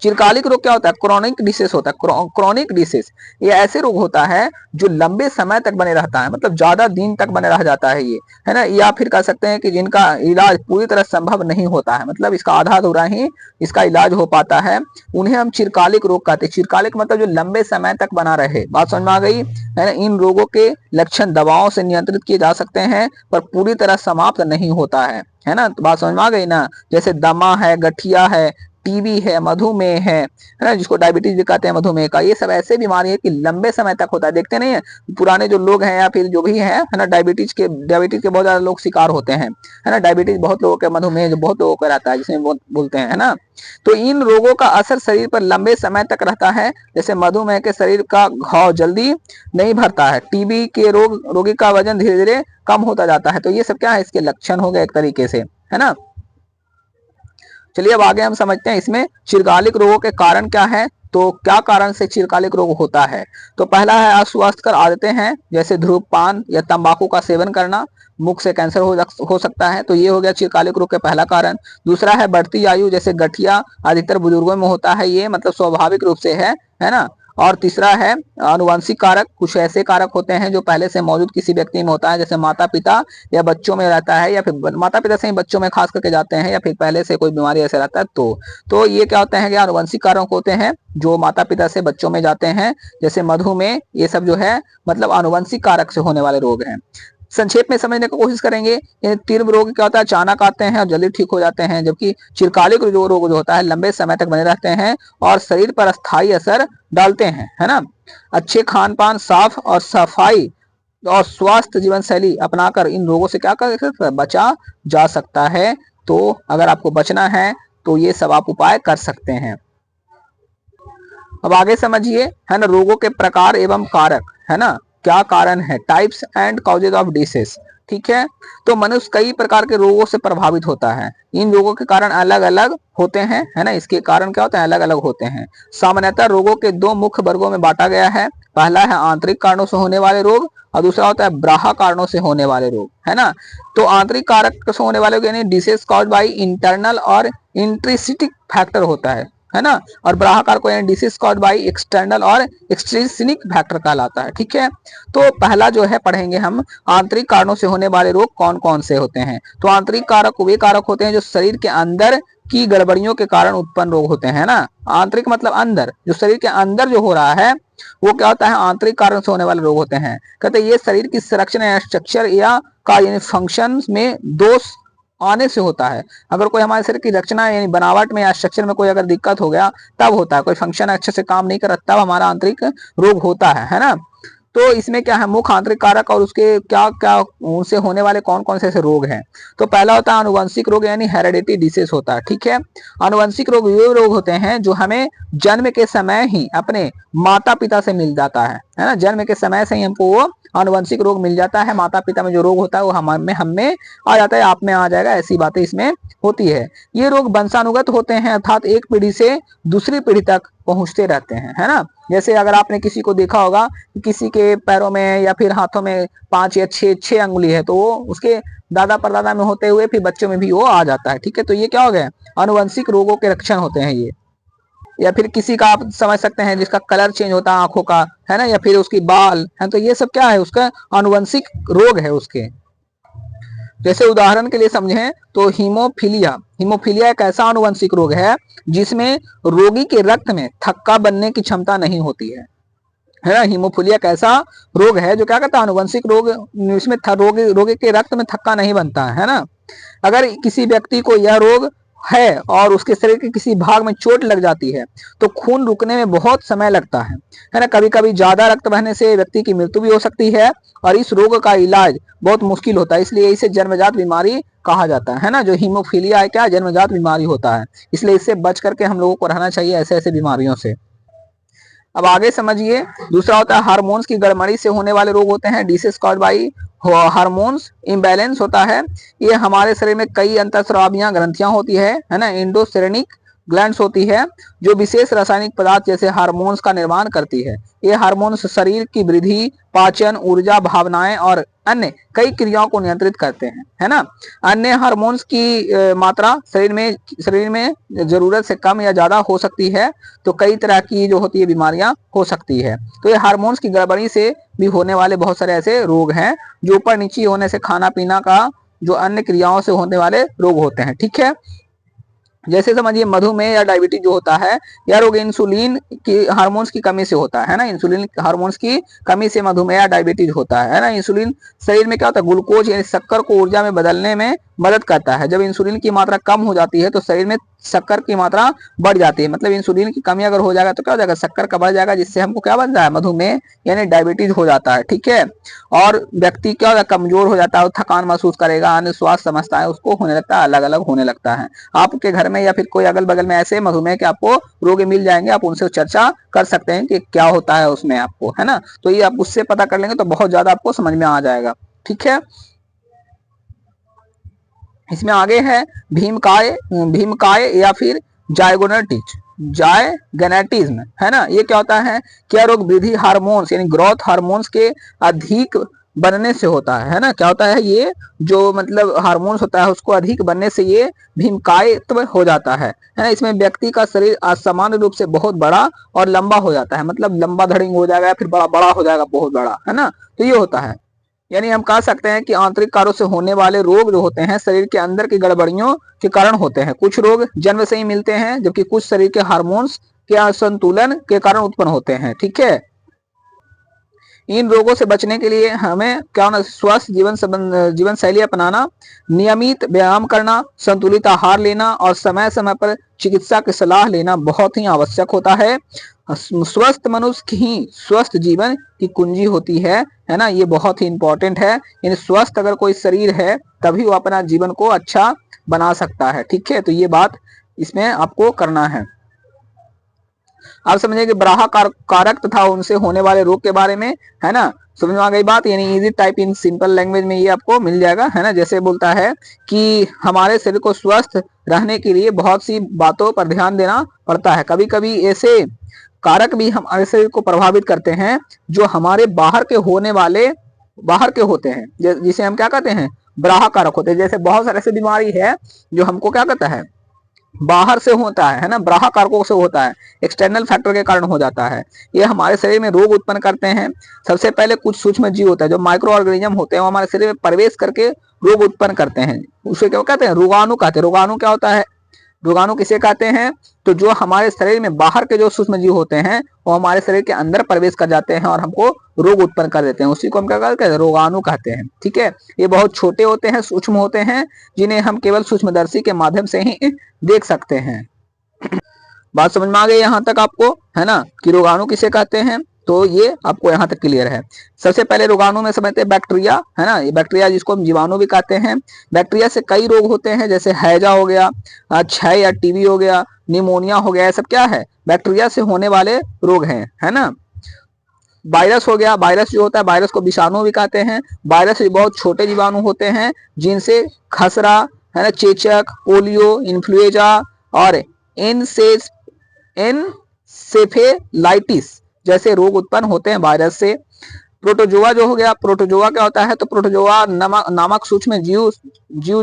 चिरकालिक रोग क्या होता है, क्रोनिक डिसीज होता है, क्रोनिक डिसीज ये ऐसे रोग होता है जो लंबे समय तक बने रहता है, मतलब ज्यादा दिन तक बने रह जाता है ये, है ना, या फिर कह सकते हैं कि जिनका इलाज पूरी तरह संभव नहीं होता है, मतलब इसका आधा अधूरा ही इसका इलाज हो पाता है, उन्हें हम चिरकालिक रोग कहते हैं। चिरकालिक मतलब जो लंबे समय तक बना रहे। बात समझ में आ गई, है ना। इन रोगों के लक्षण दवाओं से नियंत्रित किए जा सकते हैं पर पूरी तरह समाप्त नहीं होता है ना। तो बात समझ में आ गई ना। जैसे दमा है, गठिया है, टीबी है, मधुमेह है ना, जिसको डायबिटीज भी कहते हैं मधुमेह का, ये सब ऐसे बीमारी है कि लंबे समय तक होता है। देखते नहीं है पुराने जो लोग हैं या फिर जो भी है ना, डायबिटीज के बहुत ज्यादा लोग शिकार होते हैं, है ना, डायबिटीज बहुत लोगों के, मधुमेह जो बहुत लोगों को रहता है जिसमें बोलते हैं, है ना। तो इन रोगों का असर शरीर पर लंबे समय तक रहता है। जैसे मधुमेह के शरीर का घाव जल्दी नहीं भरता है, टीबी के रोगी का वजन धीरे धीरे कम होता जाता है। तो ये सब क्या है, इसके लक्षण हो गए एक तरीके से, है ना। चलिए अब आगे हम समझते हैं इसमें चिरकालिक रोगों के कारण क्या है। तो क्या कारण से चिरकालिक रोग होता है, तो पहला है अस्वास्थ्यकर आदतें हैं, जैसे धूम्रपान या तंबाकू का सेवन करना, मुख से कैंसर हो सकता है, तो ये हो गया चिरकालिक रोग का पहला कारण। दूसरा है बढ़ती आयु, जैसे गठिया अधिकतर बुजुर्गों में होता है, ये मतलब स्वाभाविक रूप से है ना। और तीसरा है आनुवंशिक कारक, कुछ ऐसे कारक होते हैं जो पहले से मौजूद किसी व्यक्ति में होता है, जैसे माता पिता या बच्चों में रहता है, या फिर माता पिता से ही बच्चों में खास करके जाते हैं, या फिर पहले से कोई बीमारी ऐसे रहता है। तो ये क्या होते हैं कि आनुवंशिक कारक होते हैं जो माता पिता से बच्चों में जाते हैं, जैसे मधुमेह, ये सब जो है मतलब आनुवंशिक कारक से होने वाले रोग हैं। संक्षेप में समझने की कोशिश करेंगे। तीव्र रोग क्या होता है, अचानक आते हैं और जल्दी ठीक हो जाते हैं, जबकि चिरकालिक रोग जो होता है लंबे समय तक बने रहते हैं और शरीर पर अस्थायी असर डालते हैं, है ना। अच्छे खान पान, साफ और सफाई और स्वास्थ्य जीवन शैली अपनाकर इन रोगों से क्या कर बचा जा सकता है। तो अगर आपको बचना है तो ये सब आप उपाय कर सकते हैं। अब आगे समझिए, है ना, रोगों के प्रकार एवं कारक, है ना, क्या कारण है, types and causes of disease. ठीक है, तो मनुष्य कई प्रकार के रोगों से प्रभावित होता है। इन रोगों के कारण अलग अलग होते हैं, है ना, इसके कारण क्या होते हैं, अलग अलग होते हैं। सामान्यतः रोगों के दो मुख्य वर्गों में बांटा गया है। पहला है आंतरिक कारणों से होने वाले रोग और दूसरा होता है बाह्य कारणों से होने वाले रोग, है ना। तो आंतरिक कारक से होने वाले यानी डिसीज कॉज्ड बाय इंटरनल और इंट्रिंसिक फैक्टर होता है ना, और बाह्य कारक को यानी डिसीज कॉज्ड बाय एक्सटर्नल और एक्सट्रिंसिक फैक्टर कहलाता है। ठीक है, तो पहला जो है पढ़ेंगे हम आंतरिक कारणों से होने वाले रोग कौन कौन से होते हैं। तो आंतरिक कारक वे कारक होते हैं जो शरीर के अंदर की गड़बड़ियों के कारण उत्पन्न रोग होते हैं ना। आंतरिक मतलब अंदर, जो शरीर के अंदर जो हो रहा है वो क्या होता है, आंतरिक कारण से होने वाले रोग होते हैं। कहते हैं ये शरीर की संरचना या स्ट्रक्चर या का यानी फंक्शन में दोष आने से होता है। अगर कोई हमारे शरीर की रचना यानी बनावट में या स्ट्रक्चर में कोई अगर दिक्कत हो गया तब होता है, कोई फंक्शन अच्छे से काम नहीं कर रहा तब हमारा आंतरिक रोग होता है ना। तो इसमें क्या है, मुख्य आंतरिक कारक और उसके क्या क्या उनसे होने वाले कौन कौन से ऐसे रोग हैं। तो पहला होता है अनुवंशिक रोग यानी हेरेडिटी डिसीज होता है, ठीक है। अनुवंशिक रोग ये रोग होते हैं जो हमें जन्म के समय ही अपने माता पिता से मिल जाता है ना। जन्म के समय से ही हमको वो अनुवंशिक रोग मिल जाता है। माता पिता में जो रोग होता है वो हम में आ जाता है, आप में आ जाएगा, ऐसी बातें इसमें होती है। ये रोग वंशानुगत होते हैं, अर्थात एक पीढ़ी से दूसरी पीढ़ी तक पहुंचते रहते हैं, है ना। जैसे अगर आपने किसी को देखा होगा कि किसी के पैरों में या फिर हाथों में 5 या 6 अंगुली है, तो वो उसके दादा परदादा में होते हुए फिर बच्चों में भी वो आ जाता है, ठीक है। तो ये क्या हो गया, अनुवंशिक रोगों के लक्षण होते हैं ये। या फिर किसी का आप समझ सकते हैं जिसका कलर चेंज होता है आंखों का, है ना, या फिर उसकी बाल है, तो ये सब क्या है, उसका अनुवंशिक रोग है उसके। जैसे उदाहरण के लिए समझें तो हीमोफीलिया, हीमोफीलिया एक ऐसा अनुवंशिक रोग है जिसमें रोगी के रक्त में थक्का बनने की क्षमता नहीं होती है ना। हीमोफीलिया एक ऐसा रोग है जो क्या कहता है, अनुवंशिक रोग, इसमें रोगी के रक्त में थक्का नहीं बनता है ना। अगर किसी व्यक्ति को यह रोग है और उसके शरीर के किसी भाग में चोट लग जाती है तो खून रुकने में बहुत समय लगता है ना। कभी कभी ज्यादा रक्त बहने से व्यक्ति की मृत्यु भी हो सकती है और इस रोग का इलाज बहुत मुश्किल होता है, इसलिए इसे जन्मजात बीमारी कहा जाता है ना। जो हीमोफीलिया है क्या, जन्मजात बीमारी होता है, इसलिए इससे बच करके हम लोगों को रहना चाहिए ऐसे ऐसे बीमारियों से। अब आगे समझिए, दूसरा होता है हार्मोन्स की गड़बड़ी से होने वाले रोग होते हैं, disease caused by hormones imbalance होता है। ये हमारे शरीर में कई अंतःस्रावियां ग्रंथियां होती है ना, एंडोसेरेनिक ग्लैंड्स होती है जो विशेष रासायनिक पदार्थ जैसे हार्मोन्स का निर्माण करती है। ये हार्मोन्स शरीर की वृद्धि, पाचन, ऊर्जा, भावनाएं और अन्य कई क्रियाओं को नियंत्रित करते हैं, है ना। अन्य हार्मोन्स की मात्रा शरीर में जरूरत से कम या ज्यादा हो सकती है, तो कई तरह की जो होती है बीमारियां हो सकती है। तो ये हार्मोन्स की गड़बड़ी से भी होने वाले बहुत सारे ऐसे रोग हैं जो ऊपर नीचे होने से, खाना पीना का जो अन्य क्रियाओं से होने वाले रोग होते हैं, ठीक है। जैसे समझिए मधुमेह या डायबिटीज जो होता है, यह रोग इंसुलिन की हार्मोन्स की कमी से होता है ना। इंसुलिन हार्मोन्स की कमी से मधुमेह या डायबिटीज होता है ना। इंसुलिन शरीर में क्या होता है, ग्लूकोज यानी शक्कर को ऊर्जा में बदलने में मदद करता है। जब इंसुलिन की मात्रा कम हो जाती है तो शरीर में शक्कर की मात्रा बढ़ जाती है, मतलब इंसुलिन की कमी अगर हो जाएगा तो क्या हो जाएगा, शक्कर का बढ़ जाएगा, जिससे हमको क्या बन जाए, मधुमेह यानी डायबिटीज हो जाता है, ठीक है। और व्यक्ति क्या होगा, कमजोर हो जाता है, थकान महसूस करेगा, अन्य स्वास्थ्य समस्याएं उसको होने लगता है, अलग अलग होने लगता है। आपके घर में या फिर कोई अगल बगल में ऐसे मधुमेह के आपको रोगी मिल जाएंगे, आप उनसे चर्चा कर सकते हैं कि क्या होता है उसमें आपको, है ना। तो ये आप उससे पता कर लेंगे तो बहुत ज्यादा आपको समझ में आ जाएगा, ठीक है। इसमें आगे है भीमकाय या फिर जायगोनेटिज्म, है ना। ये क्या होता है, क्या रोग वृद्धि हार्मोन्स यानी ग्रोथ हार्मोन्स के अधिक बनने से होता है ना। क्या होता है, ये जो मतलब हार्मोन्स होता है उसको अधिक बनने से ये भीमकायत्व हो जाता है ना। इसमें व्यक्ति का शरीर असामान्य रूप से बहुत बड़ा और लंबा हो जाता है, मतलब लंबा धड़िंग हो जाएगा, फिर बड़ा बड़ा हो जाएगा, बहुत बड़ा, है ना। तो ये होता है, यानी हम कह सकते हैं कि आंतरिक कारणों से होने वाले रोग जो होते हैं शरीर के अंदर की गड़बड़ियों के कारण होते हैं। कुछ रोग जन्म से ही मिलते हैं, जबकि कुछ शरीर के हार्मोन्स के असंतुलन के कारण उत्पन्न होते हैं, ठीक है। इन रोगों से बचने के लिए हमें क्या होना, स्वस्थ जीवन शैली अपनाना, नियमित व्यायाम करना, संतुलित आहार लेना और समय समय पर चिकित्सा की सलाह लेना बहुत ही आवश्यक होता है। स्वस्थ मनुष्य ही स्वस्थ जीवन की कुंजी होती है ना। ये बहुत ही इंपॉर्टेंट है, यानी स्वस्थ अगर कोई शरीर है तभी वो अपना जीवन को अच्छा बना सकता है, ठीक है। तो ये बात इसमें आपको करना है। आप समझिए कि ब्राहा कारक तथा उनसे होने वाले रोग के बारे में, है ना। समझ में आ गई बात, यानी easy type in simple language में ये आपको मिल जाएगा, है ना। जैसे बोलता है कि हमारे शरीर को स्वस्थ रहने के लिए बहुत सी बातों पर ध्यान देना पड़ता है। कभी कभी ऐसे कारक भी हमारे शरीर को प्रभावित करते हैं जो हमारे बाहर के होते हैं, जिसे हम क्या कहते हैं, ब्राहा कारक होते हैं। जैसे बहुत सारे ऐसे बीमारी है जो हमको क्या कहता है, बाहर से होता है ना, ब्राहा कारकों से होता है, एक्सटर्नल फैक्टर के कारण हो जाता है। ये हमारे शरीर में रोग उत्पन्न करते हैं। सबसे पहले कुछ सूक्ष्म जीव होता है जो माइक्रो ऑर्गेनिज्म होते हैं, वो हमारे शरीर में प्रवेश करके रोग उत्पन्न करते हैं, उसे क्या कहते हैं, रोगाणु कहते हैं। रोगाणु क्या होता है, रोगाणु किसे कहते हैं? तो जो हमारे शरीर में बाहर के जो सूक्ष्म जीव होते हैं वो हमारे शरीर के अंदर प्रवेश कर जाते हैं और हमको रोग उत्पन्न कर देते हैं, उसी को हम क्या कहते हैं? रोगाणु कहते हैं। ठीक है, ये बहुत छोटे होते हैं, सूक्ष्म होते हैं, जिन्हें हम केवल सूक्ष्मदर्शी के माध्यम से ही देख सकते हैं। बात समझ में आ गई यहाँ तक आपको, है ना, कि रोगाणु किसे कहते हैं? तो ये आपको यहाँ तक क्लियर है। सबसे पहले रोगाणु में समझते हैं बैक्टीरिया, है ना, ये बैक्टीरिया जिसको हम जीवाणु भी कहते हैं। बैक्टीरिया से कई रोग होते हैं, जैसे हैजा हो गया, क्षय या टीबी हो गया, निमोनिया हो गया, ये सब क्या है? बैक्टीरिया से होने वाले रोग हैं, है ना। वायरस हो गया, वायरस जो होता है, वायरस को विषाणु भी कहते हैं। वायरस भी बहुत छोटे जीवाणु होते हैं जिनसे खसरा, है ना, चेचक, पोलियो, इन्फ्लुएंजा और एनसेफेलाइटिस जैसे रोग उत्पन्न होते हैं वायरस से। प्रोटोजोआ जो हो गया, प्रोटोजोआ क्या होता है? तो प्रोटोजोआ नामक सूक्ष्म जीव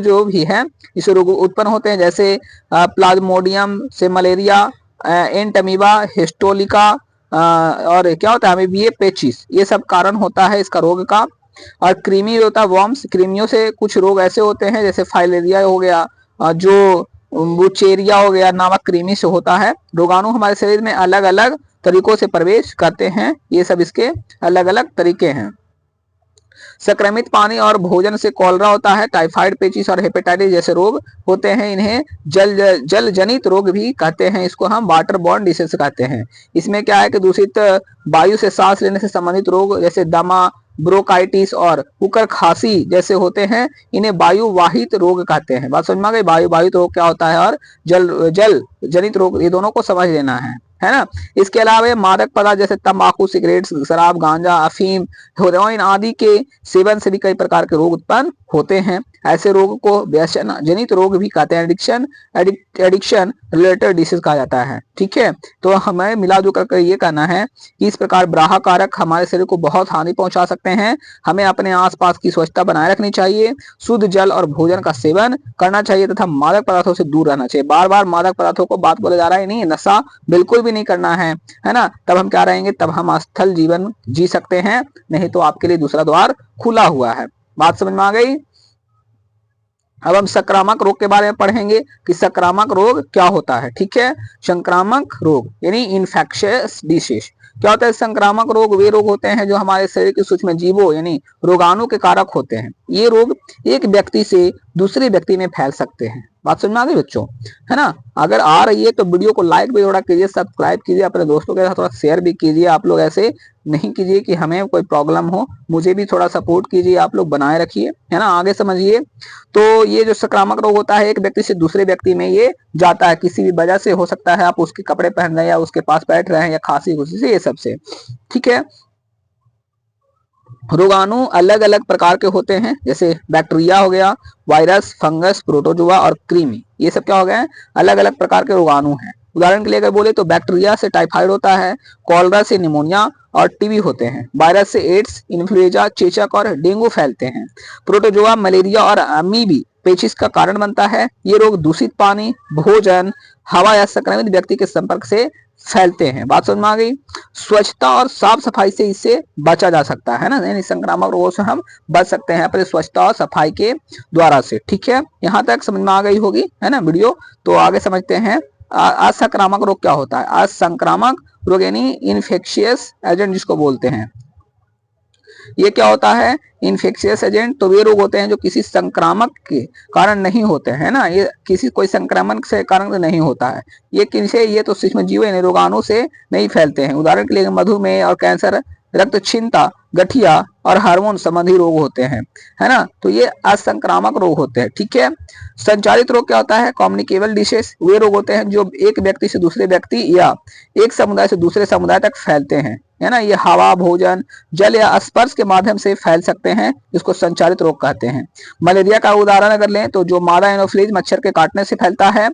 जो भी है इससे रोग उत्पन्न होते हैं, जैसे प्लाज्मोडियम से मलेरिया, एंटमीबा, हिस्टोलिका और क्या होता है अमीबिया पेचिस, ये सब कारण होता है इसका रोग का। और कृमि होता है वर्म्स, कृमियों से कुछ रोग ऐसे होते हैं जैसे फाइलेरिया हो गया, जो बुचेरिया हो गया नामक कृमि से होता है। रोगाणु हमारे शरीर में अलग अलग तरीकों से प्रवेश करते हैं, ये सब इसके अलग अलग तरीके हैं। संक्रमित पानी और भोजन से कॉलरा होता है, टाइफाइड, पेचिस और हेपेटाइटिस जैसे रोग होते हैं, इन्हें जल जनित रोग भी कहते हैं, इसको हम वाटर बॉर्न डिसीज कहते हैं। इसमें क्या है कि दूषित वायु से सांस लेने से संबंधित रोग जैसे दमा, ब्रोंकाइटिस और हुकर खांसी जैसे होते हैं, इन्हें वायु वाहित रोग कहते हैं। बात समझ में आ गई? वायु वाहित रोग क्या होता है और जल जनित रोग, ये दोनों को समझ लेना है ना। इसके अलावा मादक पदार्थ जैसे तंबाकू, सिगरेट, शराब, गांजा, अफीम, हेरोइन आदि के सेवन से भी कई प्रकार के रोग उत्पन्न होते हैं। ऐसे रोग को व्यसन जनित रोग भी कहते हैं, एडिक्शन रिलेटेड डिसीज कहा जाता है। ठीक है, तो हमें मिला जुल कर ये कहना है कि इस प्रकार ब्राहा कारक हमारे शरीर को बहुत हानि पहुंचा सकते हैं। हमें अपने आसपास की स्वच्छता बनाए रखनी चाहिए, शुद्ध जल और भोजन का सेवन करना चाहिए तथा मादक पदार्थों से दूर रहना चाहिए। बार बार मादक पदार्थों को बात बोला जा रहा है, नहीं, नशा बिल्कुल भी नहीं करना है ना। तब हम क्या रहेंगे? तब हम स्थल जीवन जी सकते हैं, नहीं तो आपके लिए दूसरा द्वार खुला हुआ है। बात समझ में आ गई? अब हम संक्रामक रोग के बारे में पढ़ेंगे कि संक्रामक रोग क्या होता है। ठीक है, संक्रामक रोग यानी इन्फेक्शियस डिसीज क्या होता है? संक्रामक रोग वे रोग होते हैं जो हमारे शरीर के सूक्ष्म जीवों यानी रोगाणु के कारक होते हैं। ये रोग एक व्यक्ति से दूसरे व्यक्ति में फैल सकते हैं। बात समझ में आ गई बच्चों, है ना। अगर आ रही है तो वीडियो को लाइक भी थोड़ा कीजिए, सब्सक्राइब कीजिए, अपने दोस्तों के साथ थोड़ा शेयर भी कीजिए। आप लोग ऐसे नहीं कीजिए कि हमें कोई प्रॉब्लम हो, मुझे भी थोड़ा सपोर्ट कीजिए, आप लोग बनाए रखिए, है ना, आगे समझिए। तो ये जो संक्रामक रोग होता है एक व्यक्ति से दूसरे व्यक्ति में ये जाता है, किसी भी वजह से हो सकता है, आप उसके कपड़े पहन रहे हैं या उसके पास बैठ रहे हैं या खांसी खुशी से, ये सबसे। ठीक है, रोगाणु अलग अलग प्रकार के होते हैं, जैसे बैक्टीरिया हो गया, वायरस, फंगस, प्रोटोजोआ और कृमि, ये सब क्या हो गए? अलग अलग प्रकार के रोगाणु हैं। उदाहरण के लिए अगर बोले तो बैक्टीरिया से टाइफाइड होता है, कॉलरा से निमोनिया और टीबी होते हैं, वायरस से एड्स, इन्फ्लुएंजा, चेचक और डेंगू फैलते हैं, प्रोटोजोआ मलेरिया और अमीबी पेचिस का कारण बनता है। ये रोग दूषित पानी, भोजन, हवा या संक्रमित व्यक्ति के संपर्क से फैलते हैं। बात समझ में आ गई? स्वच्छता और साफ सफाई से इससे बचा जा सकता है ना, यानी संक्रामक रोगों से हम बच सकते हैं अपने स्वच्छता और सफाई के द्वारा से। ठीक है, यहाँ तक समझ में आ गई होगी, है ना वीडियो। तो आगे समझते हैं असंक्रामक रोग क्या होता है। असंक्रामक रोग यानी इन्फेक्शियस एजेंट जिसको बोलते हैं, ये क्या होता है? इन्फेक्शियस एजेंट तो वे रोग होते हैं जो किसी संक्रामक के कारण नहीं होते हैं ना, ये किसी कोई संक्रमण से कारण नहीं होता है। ये किनसे? ये तो सूक्ष्म जीव यानी रोगाणु से नहीं फैलते हैं। उदाहरण के लिए मधुमेह और कैंसर, रक्तक्षीणता, गठिया और हार्मोन संबंधी रोग होते हैं, है ना। तो ये असंक्रामक रोग होते हैं। ठीक है, संचारित रोग क्या होता है? कम्युनिकेबल डिसीज वे रोग होते हैं जो एक व्यक्ति से दूसरे व्यक्ति या एक समुदाय से दूसरे समुदाय तक फैलते हैं, है ना। ये हवा, भोजन, जल या स्पर्श के माध्यम से फैल सकते हैं, इसको संचारित रोग कहते हैं। मलेरिया का उदाहरण अगर लें तो जो मादा एनोफिलीज मच्छर के काटने से फैलता है।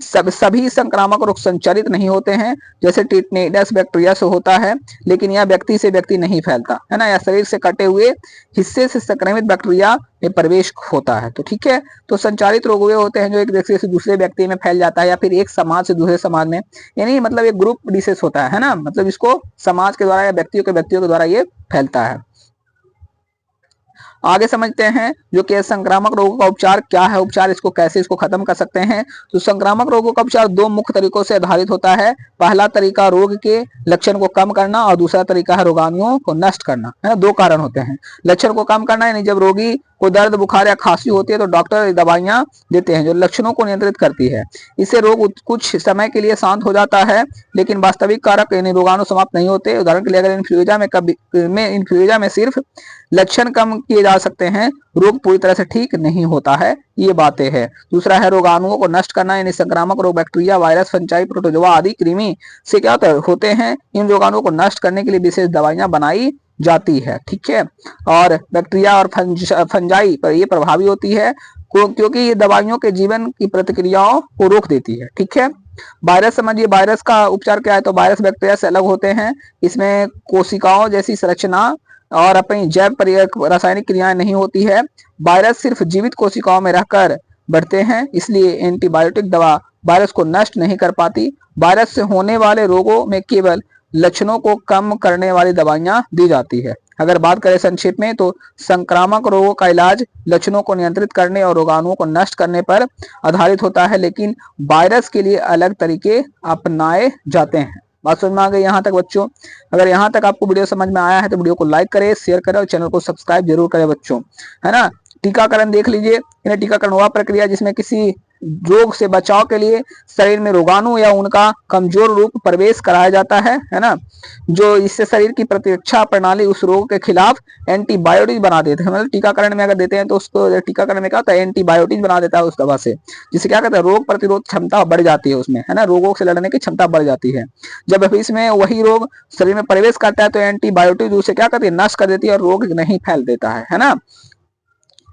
सभी संक्रामक रोग संचारित नहीं होते हैं, जैसे टिटनेडस बैक्टीरिया से होता है, लेकिन यह व्यक्ति से व्यक्ति नहीं फैलता, है ना, या शरीर से कटे हुए हिस्से से संक्रमित बैक्टीरिया में प्रवेश होता है। तो ठीक है, तो संचारित रोग वे होते हैं जो एक व्यक्ति से दूसरे व्यक्ति में फैल जाता है या फिर एक समाज से दूसरे समाज में, यानी मतलब एक ग्रुप डिसीज होता है ना, मतलब इसको समाज के द्वारा या व्यक्तियों के द्वारा ये फैलता है। आगे समझते हैं जो कि संक्रामक रोगों का उपचार क्या है, उपचार इसको कैसे इसको खत्म कर सकते हैं। तो संक्रामक रोगों का उपचार दो मुख्य तरीकों से आधारित होता है। पहला तरीका रोग के लक्षण को कम करना और दूसरा तरीका है रोगाणुओं को नष्ट करना, है। दो कारण होते हैं, लक्षण को कम करना यानी जब रोगी को दर्द बुखार या खांसी होती है तो डॉक्टर दवाइयां देते हैं जो लक्षणों को नियंत्रित करती है। इससे रोग कुछ समय के लिए शांत हो जाता है, लेकिन वास्तविक कारक यानी रोगाणु समाप्त नहीं होते। उदाहरण के लिए अगर इन्फ्लुएंजा में सिर्फ लक्षण कम किए जा सकते हैं, रोग पूरी तरह से ठीक नहीं होता है, ये बातें हैं। दूसरा है रोगाणुओं को नष्ट करना यानी संक्रामक रोग बैक्टीरिया, वायरस, फंजाई, प्रोटोजोआ आदि कृमि से क्या होते हैं, इन रोगाणुओं को नष्ट करने के लिए विशेष दवाइयां बनाई जाती है, ठीक है। और बैक्टीरिया और फंजाई पर ये प्रभावी होती है क्योंकि ये दवाइयों के जीवन की प्रतिक्रियाओं को रोक देती है, ठीक है। वायरस समझिए, वायरस का उपचार क्या है, तो वायरस बैक्टीरिया से अलग होते हैं, इसमें कोशिकाओं जैसी संरचना और अपनी जैव रासायनिक क्रियाएं नहीं होती है। वायरस सिर्फ जीवित कोशिकाओं में रहकर बढ़ते हैं, इसलिए एंटीबायोटिक दवा वायरस को नष्ट नहीं कर पाती। वायरस से होने वाले रोगों में केवल लक्षणों को कम करने वाली दवाइयां दी जाती है। अगर बात करें संक्षेप में तो संक्रामक रोगों का इलाज लक्षणों को नियंत्रित करने और रोगाणुओं को नष्ट करने पर आधारित होता है, लेकिन वायरस के लिए अलग तरीके अपनाए जाते हैं। बात समझ में आ गई यहाँ तक बच्चों? अगर यहाँ तक आपको वीडियो समझ में आया है तो वीडियो को लाइक करें, शेयर करें और चैनल को सब्सक्राइब जरूर करें बच्चों, है ना। टीकाकरण देख लीजिए, टीकाकरण वह प्रक्रिया जिसमें किसी रोग से बचाव के लिए शरीर में रोगाणु या उनका कमजोर रूप प्रवेश कराया जाता है ना, जो इससे शरीर की प्रतिरक्षा प्रणाली उस रोग के खिलाफ एंटीबायोटिक बना देते हैं। मतलब टीकाकरण में अगर देते हैं तो उसको टीकाकरण में क्या होता है, एंटीबायोटिक बना देता है उस दवा से, जिससे क्या कहते हैं, रोग प्रतिरोध क्षमता बढ़ जाती है उसमें, है ना, रोगों से लड़ने की क्षमता बढ़ जाती है। जब इसमें वही रोग शरीर में प्रवेश करता है तो एंटीबायोटिक उसे क्या करती है, नष्ट कर देती है और रोग नहीं फैल देता है ना।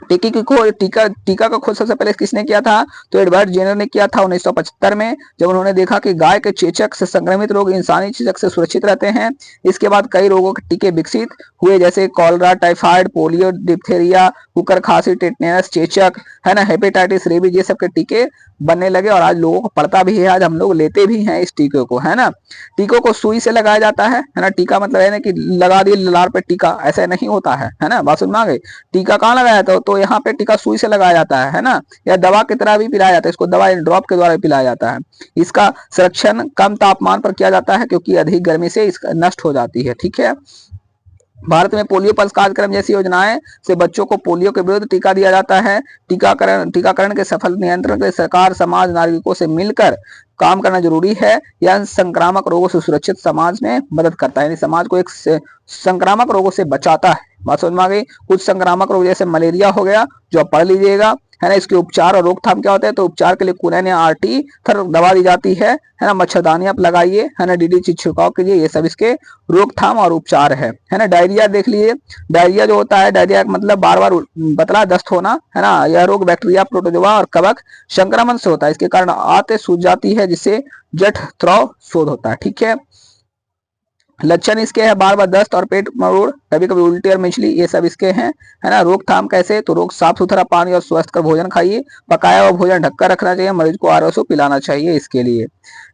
टीका का खोज सबसे पहले किसने किया था, तो एडवर्ड जेनर ने किया था 1975 में, जब उन्होंने देखा कि गाय के चेचक से संक्रमित रोग इंसानी चेचक से सुरक्षित रहते हैं। इसके बाद कई रोगों के टीके विकसित हुए, जैसे cholera, typhoid, polio, diphtheria, cooker खांसी, टेटनस, चेचक, है ना, हेपेटाइटिस, रेबीज, ये सब के टीके बनने लगे और आज लोगों को पड़ता भी है, आज हम लोग लेते भी हैं इस टीके को, है ना। टीकों को सुई से लगाया जाता है ना। टीका मतलब है ना कि लगा दिए लार पे टीका, ऐसा नहीं होता है ना। बात समझ में आ गई? टीका कहाँ लगाया था, तो यहाँ पे टीका सुई से लगाया जाता है ना, या दवा की तरह भी पिलाया जाता है, इसको दवा ड्रॉप के द्वारा पिलाया जाता है। इसका संरक्षण कम तापमान पर किया जाता है क्योंकि अधिक गर्मी से इसका नष्ट हो जाती है, ठीक है। भारत में पोलियो पल्स कार्यक्रम जैसी योजनाएं से बच्चों को पोलियो के विरुद्ध टीका दिया जाता है। टीकाकरण के सफल नियंत्रण के सरकार, समाज, नागरिकों से मिलकर काम करना जरूरी है। यह संक्रामक रोगों से सुरक्षित समाज में मदद करता है, यानी समाज को एक संक्रामक रोगों से बचाता है। बात समझ में आ गई? कुछ संक्रामक रोग जैसे मलेरिया हो गया, जो आप पढ़ लीजिएगा, है ना। इसके उपचार और रोकथाम क्या होते हैं, तो उपचार के लिए कुनैन या आरटी दवा दी जाती है ना। मच्छरदानी आप लगाइए, है ना, डीडीटी छिड़काव कीजिए, ये सब इसके रोकथाम और उपचार है ना। डायरिया देख लीजिए, डायरिया जो होता है, डायरिया मतलब बार बार पतला दस्त होना, है ना। यह रोग बैक्टीरिया, प्रोटोजोआ और कवक संक्रमण से होता है। इसके कारण आंत सूज जाती है, जिससे जठ त्रव शोध होता है, ठीक है। लक्षण इसके हैं बार बार दस्त और पेट मरोड़, कभी कभी उल्टी और मिचली, ये सब इसके हैं, है ना। रोकथाम कैसे, तो रोग साफ सुथरा पानी और स्वस्थ कर भोजन खाइए, पकाया हुआ भोजन ढककर रखना चाहिए, मरीज को आरएसओ पिलाना चाहिए इसके लिए।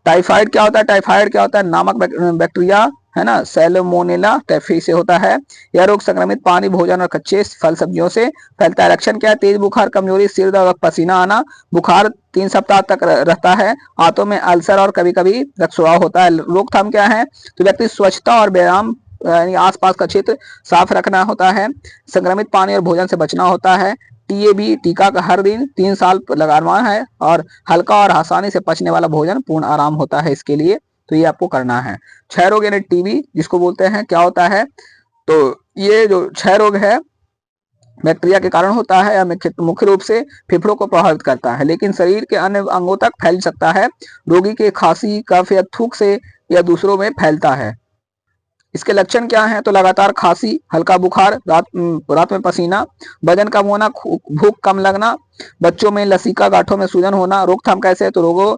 टाइफाइड क्या होता है, टाइफाइड क्या होता है, नामक बैक्टीरिया, है ना, सैल्मोनेला टाइफी से होता है। यह रोग संक्रमित पानी, भोजन और कच्चे फल सब्जियों से फैलता है। लक्षण क्या है, तेज बुखार, कमजोरी, सिर दर्द, पसीना आना, बुखार 3 सप्ताह तक रहता है, हाथों में अल्सर और कभी कभी रक्तस्राव होता है। रोकथाम क्या है, तो व्यक्ति स्वच्छता और व्यायाम यानी आसपास का क्षेत्र साफ रखना होता है, संक्रमित पानी और भोजन से बचना होता है। टीएबी टीका का हर दिन 3 साल लगाना है और हल्का और आसानी से पचने वाला भोजन, पूर्ण आराम होता है इसके लिए, तो ये आपको करना है। क्षय रोग यानी टीबी जिसको बोलते हैं, क्या होता है, तो ये जो क्षय रोग है बैक्टीरिया के कारण होता है, या मुख्य रूप से फेफड़ों को प्रभावित करता है, लेकिन शरीर के अन्य अंगों तक फैल सकता है। रोगी के खांसी, कफ या थूक से या दूसरों में फैलता है। इसके लक्षण क्या हैं, तो लगातार खांसी, हल्का बुखार, रात में पसीना, वजन कम होना, भूख कम लगना, बच्चों में लसीका गांठों में सूजन होना। रोकथाम कैसे है, तो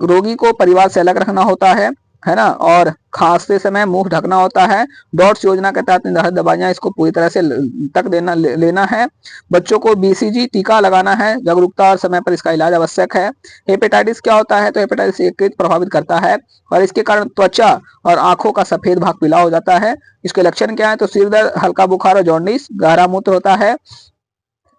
रोगी को परिवार से अलग रखना होता है, है ना, और खांसते समय मुंह ढकना होता है। डॉट्स योजना के तहत निर्धारित दवाइयां इसको पूरी तरह से तक लेना है। बच्चों को बीसीजी टीका लगाना है, जागरूकता और समय पर इसका इलाज आवश्यक है। हेपेटाइटिस क्या होता है, तो हेपेटाइटिस यकृत प्रभावित करता है और इसके कारण त्वचा और आंखों का सफेद भाग पीला हो जाता है। इसके लक्षण क्या है, तो सिर दर्द, हल्का बुखार और जॉन्डिस, गहरा मूत्र होता है।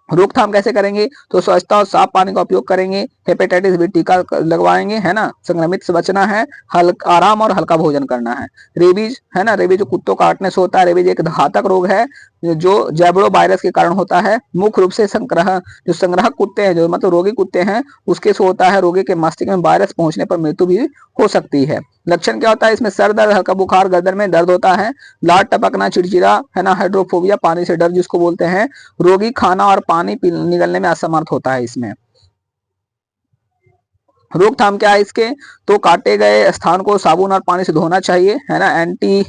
रोकथाम कैसे करेंगे, तो स्वच्छता और साफ पानी का उपयोग करेंगे। हेपेटाइटिस बी टीका लगवाएंगे, है ना। संक्रमित से बचना है, हल्का आराम और हल्का भोजन करना है। रेबीज, है ना, रेबीज जो कुत्तों काटने से होता है। रेबीज एक घातक रोग है जो जैबड़ो वायरस के कारण होता है। मुख्य रूप से संग्राहक कुत्ते हैं, जो मतलब रोगी कुत्ते हैं, उसके से होता है। रोगी के मस्तिष्क में वायरस पहुंचने पर मृत्यु भी हो सकती है। लक्षण क्या होता है, इसमें सर दर्द, हल्का बुखार, गर्दन में दर्द होता है, लार टपकना, चिड़चिड़ा, है ना, हाइड्रोफोबिया, पानी से डर जिसको बोलते हैं। रोगी खाना और पानी निगलने में असमर्थ होता है इसमें। रोकथाम क्या है इसके, तो काटे गए स्थान को साबुन और पानी से धोना चाहिए, है ना। एंटी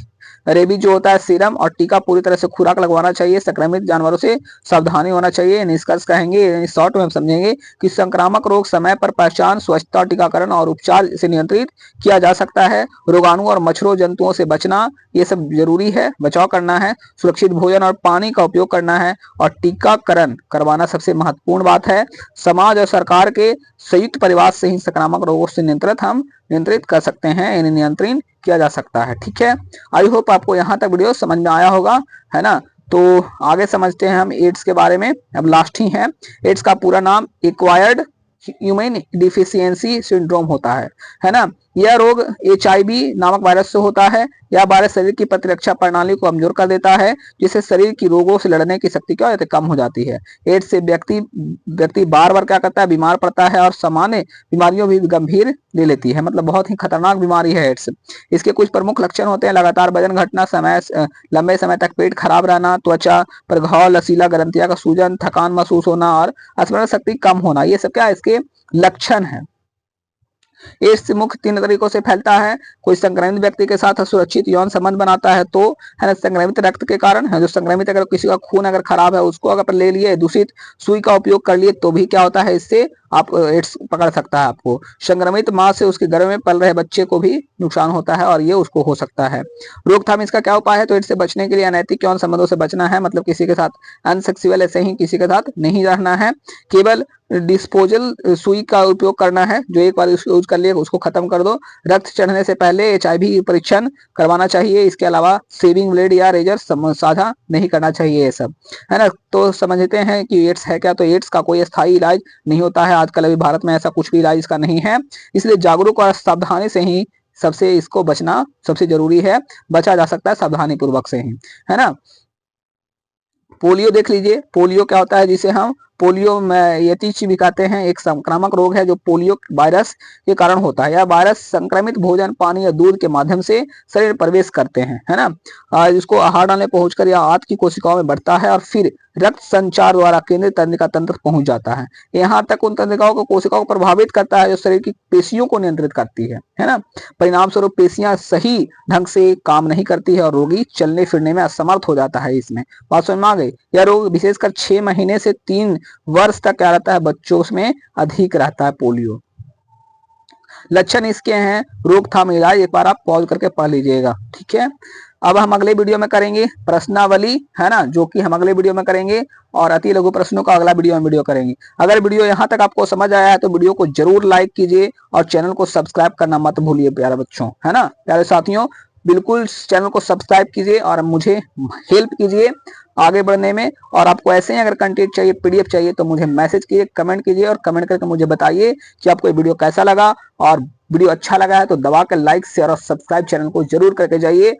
रेबीज जो होता है सीरम और टीका पूरी तरह से खुराक लगवाना चाहिए। संक्रमित जानवरों से सावधानी होना चाहिए। निष्कर्ष कहेंगे, शॉर्ट में हम समझेंगे कि संक्रामक रोग समय पर पहचान, स्वच्छता, टीकाकरण और उपचार से नियंत्रित किया जा सकता है। रोगाणु और मच्छरों जंतुओं से बचना ये सब जरूरी है, बचाव करना है। सुरक्षित भोजन और पानी का उपयोग करना है और टीकाकरण करवाना सबसे महत्वपूर्ण बात है। समाज और सरकार के संयुक्त प्रयास से ही संक्रामक रोगों से नियंत्रित कर सकते हैं, इन्हें नियंत्रित किया जा सकता है। ठीक है, आई होप आपको यहाँ तक वीडियो समझ में आया होगा, है ना। तो आगे समझते हैं हम एड्स के बारे में। अब लास्ट ही है, एड्स का पूरा नाम एक्वायर्ड ह्यूमन डिफिशियंसी सिंड्रोम होता है ना। यह रोग HIV नामक वायरस से होता है। यह वायरस शरीर की प्रतिरक्षा प्रणाली को कमजोर कर देता है, जिससे शरीर की रोगों से लड़ने की शक्ति क्या होती है, कम हो जाती है। एड्स से व्यक्ति बार बार क्या करता है, बीमार पड़ता है और सामान्य बीमारियों भी गंभीर ले लेती है। मतलब बहुत ही खतरनाक बीमारी है एड्स। इसके कुछ प्रमुख लक्षण होते हैं, लगातार वजन घटना, लंबे समय तक पेट खराब रहना, त्वचा पर घाव, लसीला, ग्रंथियां का सूजन, थकान महसूस होना और स्मरण शक्ति कम होना, ये सब क्या इसके लक्षण है। एड्स मुख्य 3 तरीकों से फैलता है। कोई संक्रमित व्यक्ति के साथ असुरक्षित यौन संबंध बनाता है तो, है ना, संक्रमित रक्त के कारण है। जो संक्रमित अगर किसी का खून अगर खराब है, उसको अगर ले लिए, दूषित सुई का उपयोग कर लिए, तो भी क्या होता है, इससे आप एड्स पकड़ सकता है आपको। संक्रमित मां से उसके गर्भ में पल रहे बच्चे को भी नुकसान होता है और ये उसको हो सकता है। रोकथाम इसका क्या उपाय है, तो एड्स से बचने के लिए अनैतिक यौन संबंधों से बचना है। मतलब किसी के साथ अनसेक्सुअल ऐसे ही किसी के साथ नहीं रहना है। केवल डिस्पोजल सुई का उपयोग करना है, जो एक बार यूज कर लिए उसको खत्म कर दो। रक्त चढ़ने से पहले HIV परीक्षण करवाना चाहिए। इसके अलावा सेविंग ब्लेड या रेजर साझा नहीं करना चाहिए, ये सब, है ना। तो समझते हैं कि एड्स है क्या, तो एड्स का कोई स्थायी इलाज नहीं होता है। आजकल अभी भारत में ऐसा कुछ भी इलाज इसका नहीं है, इसलिए जागरूक और सावधानी से ही सबसे इसको बचना सबसे जरूरी है। बचा जा सकता है सावधानी पूर्वक से ही, है ना। पोलियो देख लीजिए, पोलियो क्या होता है, जिसे हम पोलियो यतीच भी कहते हैं। एक संक्रामक रोग है जो पोलियो वायरस के कारण होता है। यह वायरस संक्रमित भोजन, पानी या दूध के माध्यम से शरीर में प्रवेश करते हैं, है ना। इसको आहार डालने पहुंचकर यह आंत की कोशिकाओं में बढ़ता है और फिर रक्त संचार द्वारा केंद्रीय तंत्रिका तंत्र पहुंच जाता है। यहाँ तक उन तंत्रिकाओं को, कोशिकाओं को प्रभावित करता है जो शरीर की पेशियों को नियंत्रित करती है ना। परिणाम स्वरूप पेशियां सही ढंग से काम नहीं करती है और रोगी चलने फिरने में असमर्थ हो जाता है। इसमें बात समझ में आ गई। यह रोग विशेषकर 6 महीने से 3 वर्ष तक क्या रहता है, बच्चों में अधिक रहता है पोलियो। लक्षण इसके हैं, रोकथाम, इलाज एक बार आप पॉज करके पढ़ लीजिएगा। ठीक है, अब हम अगले वीडियो में करेंगे प्रश्नावली, है ना, जो कि हम अगले वीडियो में करेंगे, और अति लघु प्रश्नों का अगला वीडियो करेंगे। अगर वीडियो यहाँ तक आपको समझ आया है तो वीडियो को जरूर लाइक कीजिए और चैनल को सब्सक्राइब करना मत भूलिए प्यारे बच्चों, है ना। प्यारे साथियों, बिल्कुल चैनल को सब्सक्राइब कीजिए और मुझे हेल्प कीजिए आगे बढ़ने में। और आपको ऐसे ही अगर कंटेंट चाहिए, PDF चाहिए, तो मुझे मैसेज कीजिए, कमेंट कीजिए और कमेंट करके मुझे बताइए कि आपको ये वीडियो कैसा लगा। और वीडियो अच्छा लगा है तो दबा कर लाइक, शेयर और सब्सक्राइब चैनल को जरूर करके जाइए।